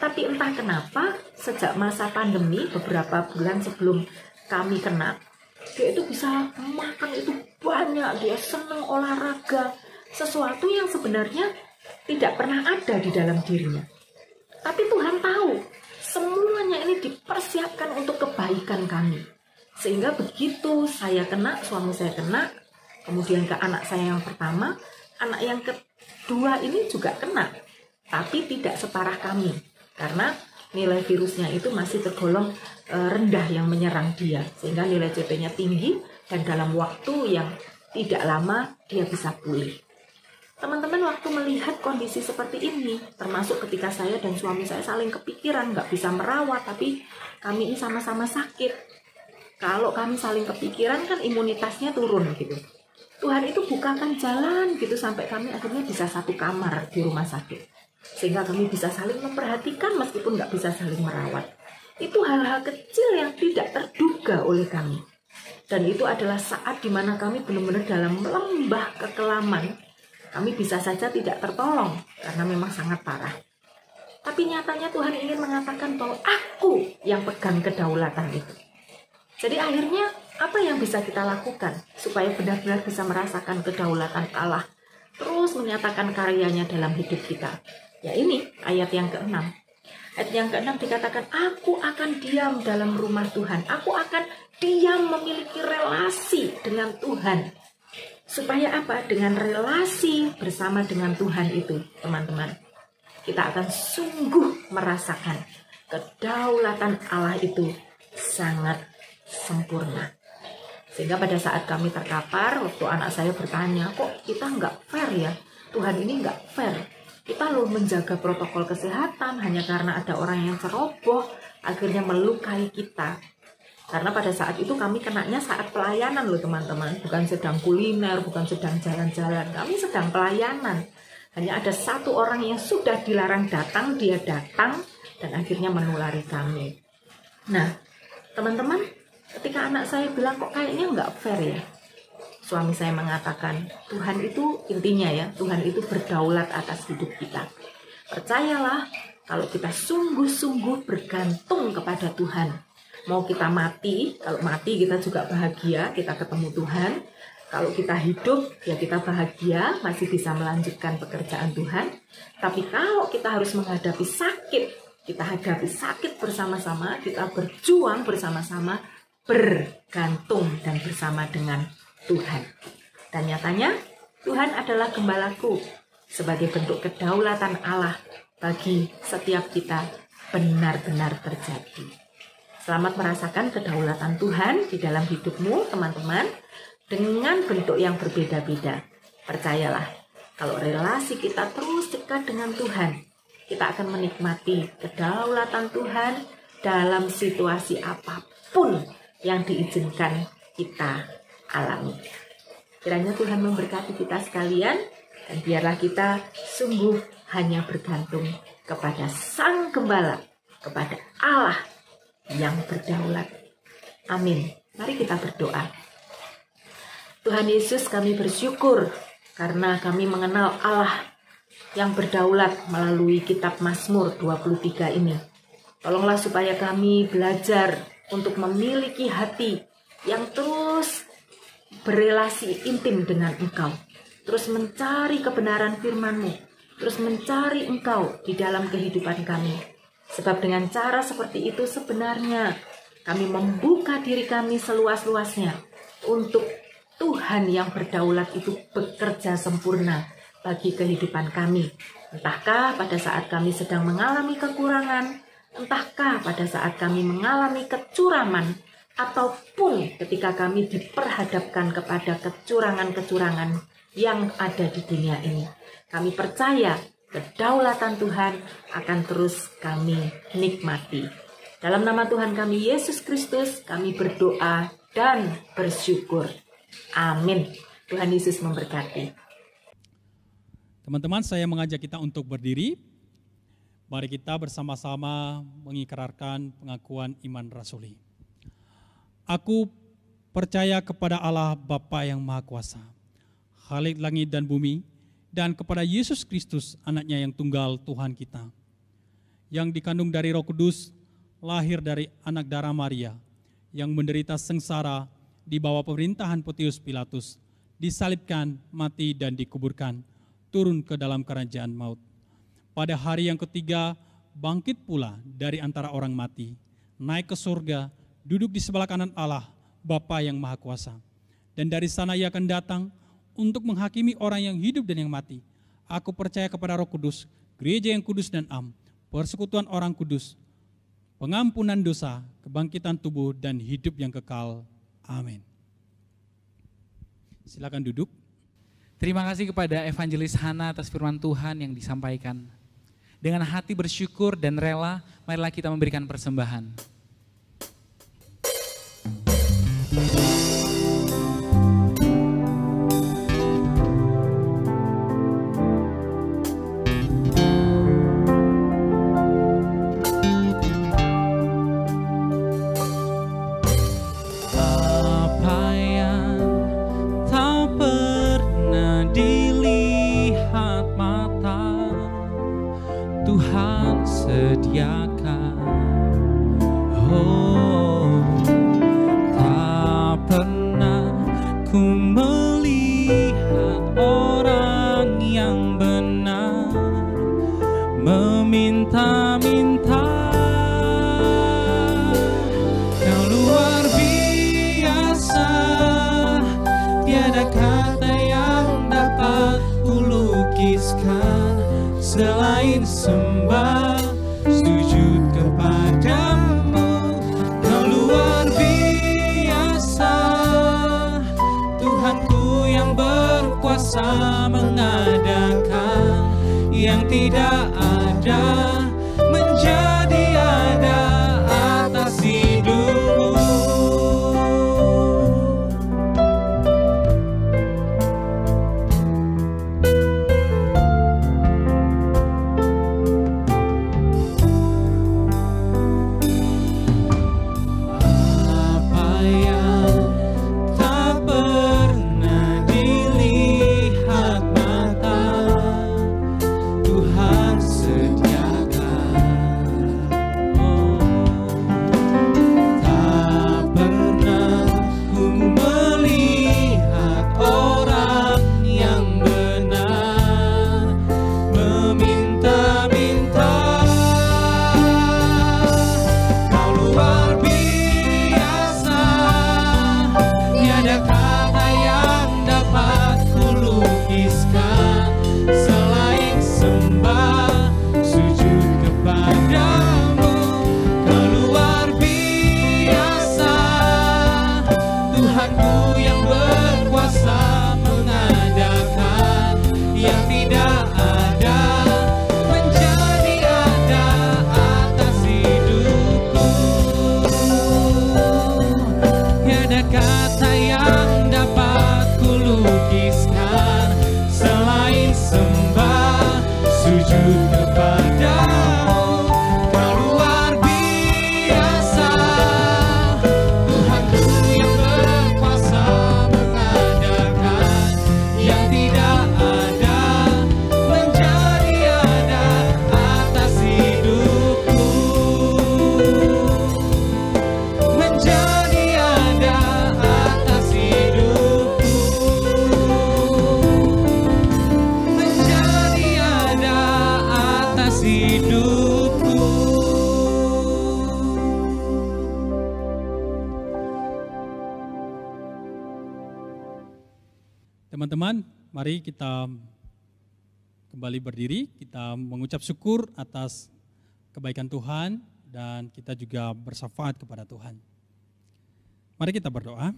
Tapi entah kenapa, sejak masa pandemi, beberapa bulan sebelum kami kena, dia itu bisa makan itu banyak, dia senang olahraga, sesuatu yang sebenarnya tidak pernah ada di dalam dirinya. Tapi Tuhan tahu, semuanya ini dipersiapkan untuk kebaikan kami. Sehingga begitu saya kena, suami saya kena, kemudian ke anak saya yang pertama, anak yang kedua ini juga kena, tapi tidak separah kami. Karena nilai virusnya itu masih tergolong rendah yang menyerang dia. Sehingga nilai CP-nya tinggi dan dalam waktu yang tidak lama dia bisa pulih. Teman-teman, waktu melihat kondisi seperti ini, termasuk ketika saya dan suami saya saling kepikiran, nggak bisa merawat, tapi kami ini sama-sama sakit. Kalau kami saling kepikiran kan imunitasnya turun gitu. Tuhan itu bukakan jalan gitu sampai kami akhirnya bisa satu kamar di rumah sakit. Sehingga kami bisa saling memperhatikan meskipun nggak bisa saling merawat. Itu hal-hal kecil yang tidak terduga oleh kami. Dan itu adalah saat dimana kami benar-benar dalam lembah kekelaman. Kami bisa saja tidak tertolong karena memang sangat parah. Tapi nyatanya Tuhan ingin mengatakan bahwa aku yang pegang kedaulatan itu. Jadi akhirnya apa yang bisa kita lakukan supaya benar-benar bisa merasakan kedaulatan Allah, terus menyatakan karyanya dalam hidup kita? Ya ini ayat yang ke-6. Ayat yang ke-6 dikatakan, aku akan diam dalam rumah Tuhan. Aku akan diam memiliki relasi dengan Tuhan. Supaya apa? Dengan relasi bersama dengan Tuhan itu, teman-teman, kita akan sungguh merasakan kedaulatan Allah itu sangat sempurna. Sehingga pada saat kami terkapar, waktu anak saya bertanya, kok kita nggak fair ya? Tuhan ini nggak fair. Kita loh menjaga protokol kesehatan, hanya karena ada orang yang ceroboh, akhirnya melukai kita. Karena pada saat itu kami kenanya saat pelayanan loh teman-teman. Bukan sedang kuliner, bukan sedang jalan-jalan. Kami sedang pelayanan. Hanya ada satu orang yang sudah dilarang datang, dia datang, dan akhirnya menulari kami. Nah, teman-teman, ketika anak saya bilang, kok kayaknya nggak fair ya? Suami saya mengatakan, Tuhan itu intinya ya, Tuhan itu berdaulat atas hidup kita. Percayalah, kalau kita sungguh-sungguh bergantung kepada Tuhan, mau kita mati, kalau mati kita juga bahagia, kita ketemu Tuhan. Kalau kita hidup, ya kita bahagia, masih bisa melanjutkan pekerjaan Tuhan. Tapi kalau kita harus menghadapi sakit, kita hadapi sakit bersama-sama, kita berjuang bersama-sama, bergantung dan bersama dengan Tuhan. Dan nyatanya Tuhan adalah gembalaku sebagai bentuk kedaulatan Allah bagi setiap kita benar-benar terjadi. Selamat merasakan kedaulatan Tuhan di dalam hidupmu, teman-teman, dengan bentuk yang berbeda-beda. Percayalah, kalau relasi kita terus dekat dengan Tuhan, kita akan menikmati kedaulatan Tuhan dalam situasi apapun yang diizinkan kita alami. Kiranya Tuhan memberkati kita sekalian, dan biarlah kita sungguh hanya bergantung kepada Sang Gembala, kepada Allah yang berdaulat. Amin. Mari kita berdoa. Tuhan Yesus, kami bersyukur karena kami mengenal Allah yang berdaulat melalui kitab Mazmur 23 ini. Tolonglah supaya kami belajar untuk memiliki hati yang terus berelasi intim dengan Engkau, terus mencari kebenaran firman-Mu, terus mencari Engkau di dalam kehidupan kami. Sebab dengan cara seperti itu sebenarnya kami membuka diri kami seluas-luasnya untuk Tuhan yang berdaulat itu bekerja sempurna bagi kehidupan kami. Entahkah pada saat kami sedang mengalami kekurangan, entahkah pada saat kami mengalami kecuraman, ataupun ketika kami diperhadapkan kepada kecurangan-kecurangan yang ada di dunia ini. Kami percaya kedaulatan Tuhan akan terus kami nikmati. Dalam nama Tuhan kami Yesus Kristus, kami berdoa dan bersyukur. Amin. Tuhan Yesus memberkati. Teman-teman, saya mengajak kita untuk berdiri. Mari kita bersama-sama mengikrarkan pengakuan iman rasuli. Aku percaya kepada Allah Bapa yang Maha Kuasa, Khalik langit dan bumi, dan kepada Yesus Kristus, anaknya yang tunggal Tuhan kita, yang dikandung dari Roh Kudus, lahir dari anak darah Maria, yang menderita sengsara di bawah pemerintahan Pontius Pilatus, disalibkan, mati dan dikuburkan, turun ke dalam kerajaan maut. Pada hari yang ketiga, bangkit pula dari antara orang mati, naik ke surga, duduk di sebelah kanan Allah, Bapa yang Maha Kuasa. Dan dari sana ia akan datang untuk menghakimi orang yang hidup dan yang mati. Aku percaya kepada Roh Kudus, gereja yang kudus dan am, persekutuan orang kudus, pengampunan dosa, kebangkitan tubuh, dan hidup yang kekal. Amin. Silakan duduk. Terima kasih kepada Evangelis Hana atas firman Tuhan yang disampaikan. Dengan hati bersyukur dan rela, marilah kita memberikan persembahan. Tuhan sediakan, oh, tak pernah ku melihat orang yang benar meminta-minta. Kau luar biasa, tiada kata yang dapat ku lukiskan selain sembah, sujud kepadamu. Kau luar biasa, Tuhanku yang berkuasa mengadakan yang tidak ada menjadi ada atas hidupku. Teman-teman, mari kita kembali berdiri, kita mengucap syukur atas kebaikan Tuhan dan kita juga bersyafaat kepada Tuhan. Mari kita berdoa.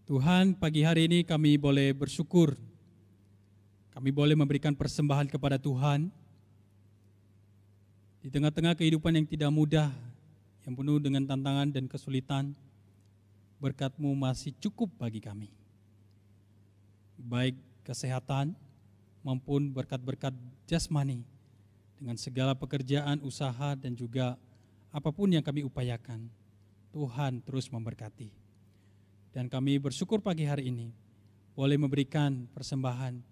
Tuhan, pagi hari ini kami boleh bersyukur. Kami boleh memberikan persembahan kepada Tuhan. Di tengah-tengah kehidupan yang tidak mudah, yang penuh dengan tantangan dan kesulitan, berkat-Mu masih cukup bagi kami. Baik kesehatan maupun berkat-berkat jasmani, dengan segala pekerjaan, usaha, dan juga apapun yang kami upayakan, Tuhan terus memberkati. Dan kami bersyukur pagi hari ini boleh memberikan persembahan.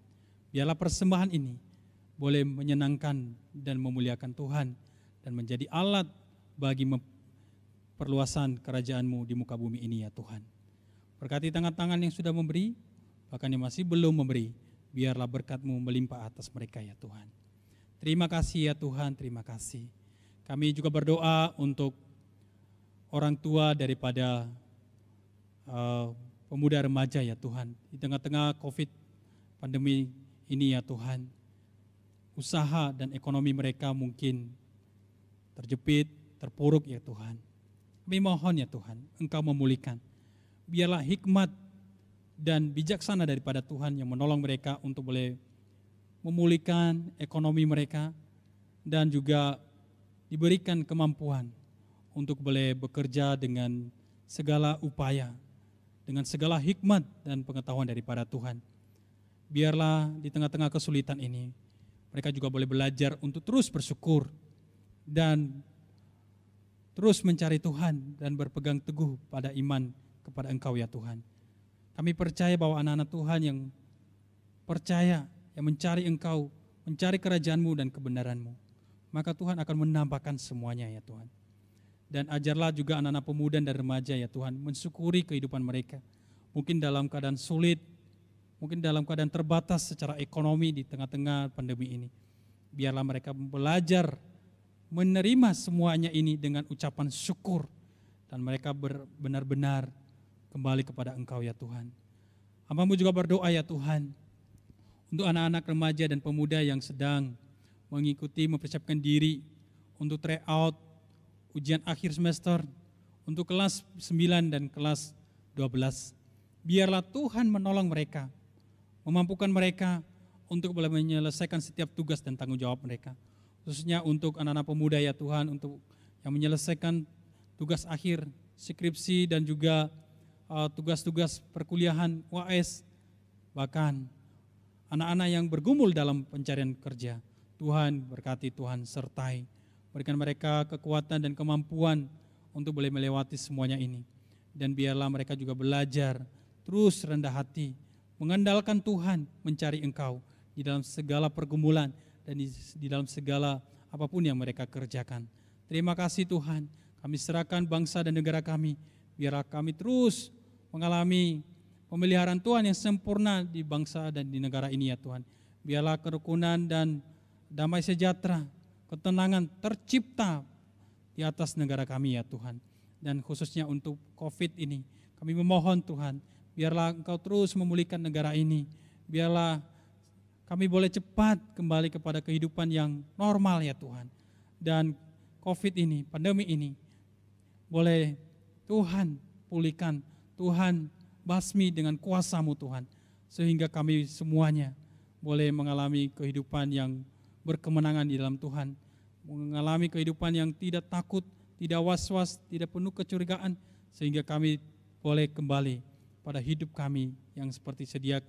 Biarlah persembahan ini boleh menyenangkan dan memuliakan Tuhan dan menjadi alat bagi perluasan kerajaan-Mu di muka bumi ini ya Tuhan. Berkati tangan-tangan yang sudah memberi, bahkan yang masih belum memberi, biarlah berkat-Mu melimpah atas mereka ya Tuhan. Terima kasih ya Tuhan, terima kasih. Kami juga berdoa untuk orang tua daripada pemuda remaja ya Tuhan. Di tengah-tengah COVID pandemi ini ya Tuhan, usaha dan ekonomi mereka mungkin terjepit, terpuruk ya Tuhan. Kami mohon ya Tuhan, Engkau memulihkan. Biarlah hikmat dan bijaksana daripada Tuhan yang menolong mereka untuk boleh memulihkan ekonomi mereka dan juga diberikan kemampuan untuk boleh bekerja dengan segala upaya, dengan segala hikmat dan pengetahuan daripada Tuhan. Biarlah di tengah-tengah kesulitan ini, mereka juga boleh belajar untuk terus bersyukur dan terus mencari Tuhan dan berpegang teguh pada iman kepada Engkau ya Tuhan. Kami percaya bahwa anak-anak Tuhan yang percaya, yang mencari Engkau, mencari kerajaan-Mu dan kebenaran-Mu, maka Tuhan akan menambahkan semuanya ya Tuhan. Dan ajarlah juga anak-anak pemuda dan remaja ya Tuhan, mensyukuri kehidupan mereka. Mungkin dalam keadaan sulit, mungkin dalam keadaan terbatas secara ekonomi di tengah-tengah pandemi ini. Biarlah mereka belajar menerima semuanya ini dengan ucapan syukur. Dan mereka benar-benar kembali kepada Engkau ya Tuhan. Hamba-Mu juga berdoa ya Tuhan, untuk anak-anak remaja dan pemuda yang sedang mengikuti, mempersiapkan diri untuk tryout ujian akhir semester untuk kelas 9 dan kelas 12. Biarlah Tuhan menolong mereka, memampukan mereka untuk boleh menyelesaikan setiap tugas dan tanggung jawab mereka. Khususnya untuk anak-anak pemuda ya Tuhan, untuk yang menyelesaikan tugas akhir, skripsi dan juga tugas-tugas perkuliahan, UAS, bahkan anak-anak yang bergumul dalam pencarian kerja. Tuhan berkati, Tuhan sertai. Berikan mereka kekuatan dan kemampuan untuk boleh melewati semuanya ini. Dan biarlah mereka juga belajar terus rendah hati, mengandalkan Tuhan, mencari Engkau di dalam segala pergumulan dan di dalam segala apapun yang mereka kerjakan. Terima kasih Tuhan, kami serahkan bangsa dan negara kami. Biarlah kami terus mengalami pemeliharaan Tuhan yang sempurna di bangsa dan di negara ini ya Tuhan. Biarlah kerukunan dan damai sejahtera, ketenangan tercipta di atas negara kami ya Tuhan. Dan khususnya untuk COVID ini, kami memohon Tuhan, biarlah Engkau terus memulihkan negara ini. Biarlah kami boleh cepat kembali kepada kehidupan yang normal ya Tuhan. Dan COVID ini, pandemi ini, boleh Tuhan pulihkan, Tuhan basmi dengan kuasa-Mu Tuhan. Sehingga kami semuanya boleh mengalami kehidupan yang berkemenangan di dalam Tuhan, mengalami kehidupan yang tidak takut, tidak was-was, tidak penuh kecurigaan, sehingga kami boleh kembali pada hidup kami yang seperti sedia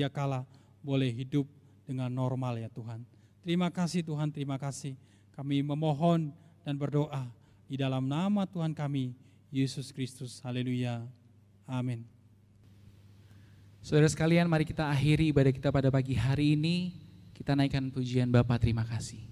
kala boleh hidup dengan normal ya Tuhan. Terima kasih Tuhan, terima kasih. Kami memohon dan berdoa di dalam nama Tuhan kami, Yesus Kristus. Haleluya. Amin. Saudara sekalian, mari kita akhiri ibadah kita pada pagi hari ini. Kita naikkan pujian Bapa, terima kasih.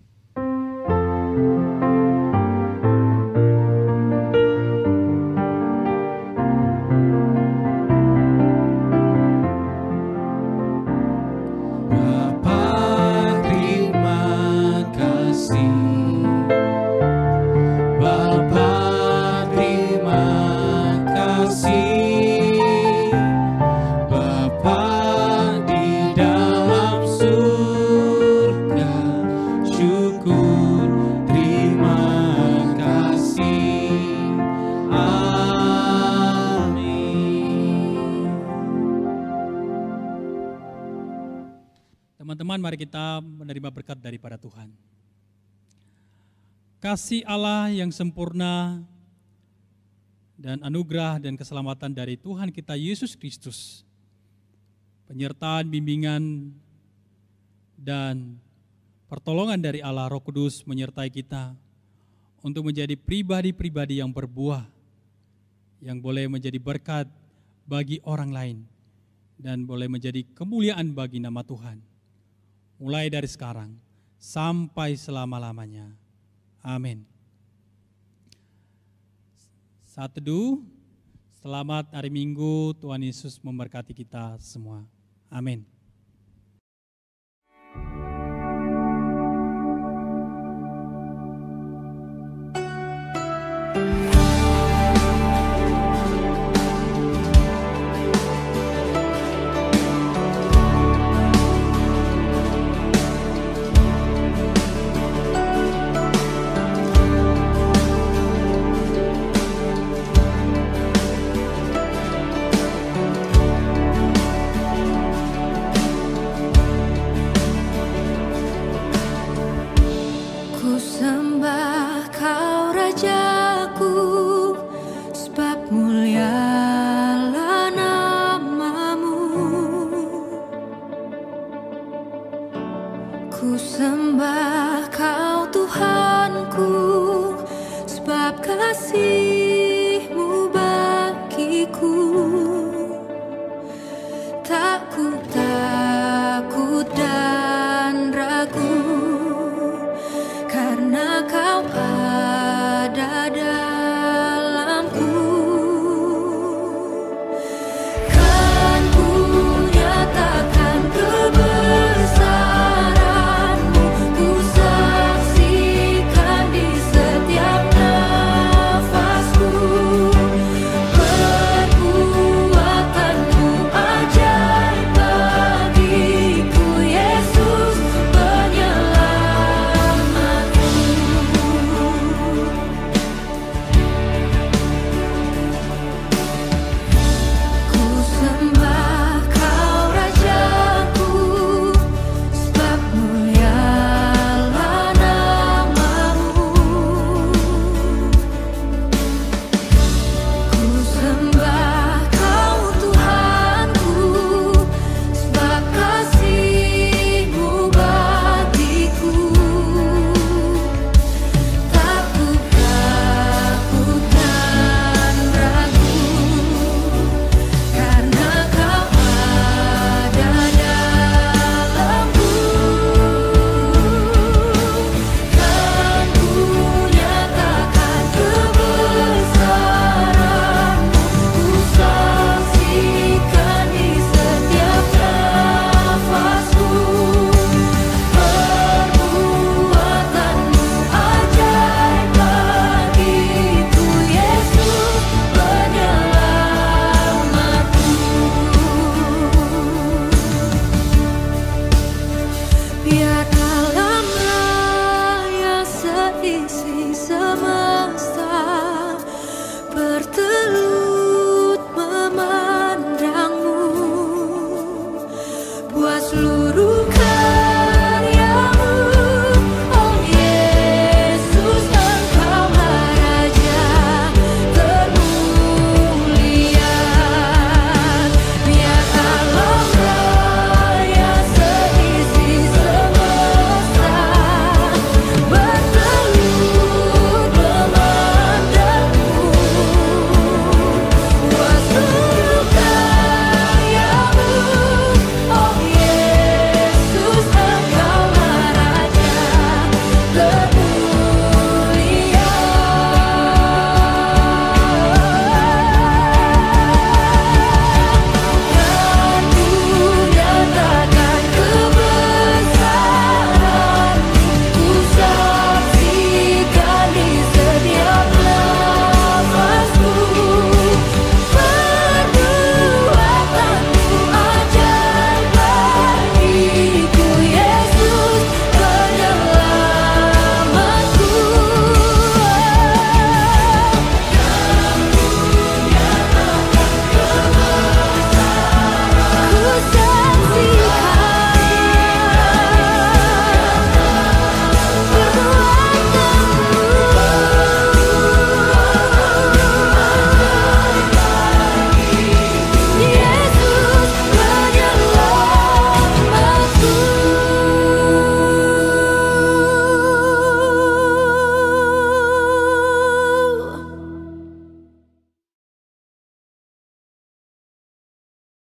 Bapa di dalam surga, mari kita menerima berkat daripada Tuhan. Kasih Allah yang sempurna dan anugerah dan keselamatan dari Tuhan kita Yesus Kristus, penyertaan, bimbingan, dan pertolongan dari Allah Roh Kudus menyertai kita untuk menjadi pribadi-pribadi yang berbuah, yang boleh menjadi berkat bagi orang lain, dan boleh menjadi kemuliaan bagi nama Tuhan. Mulai dari sekarang sampai selama-lamanya. Amin. Saat teduh, selamat hari Minggu, Tuhan Yesus memberkati kita semua. Amin.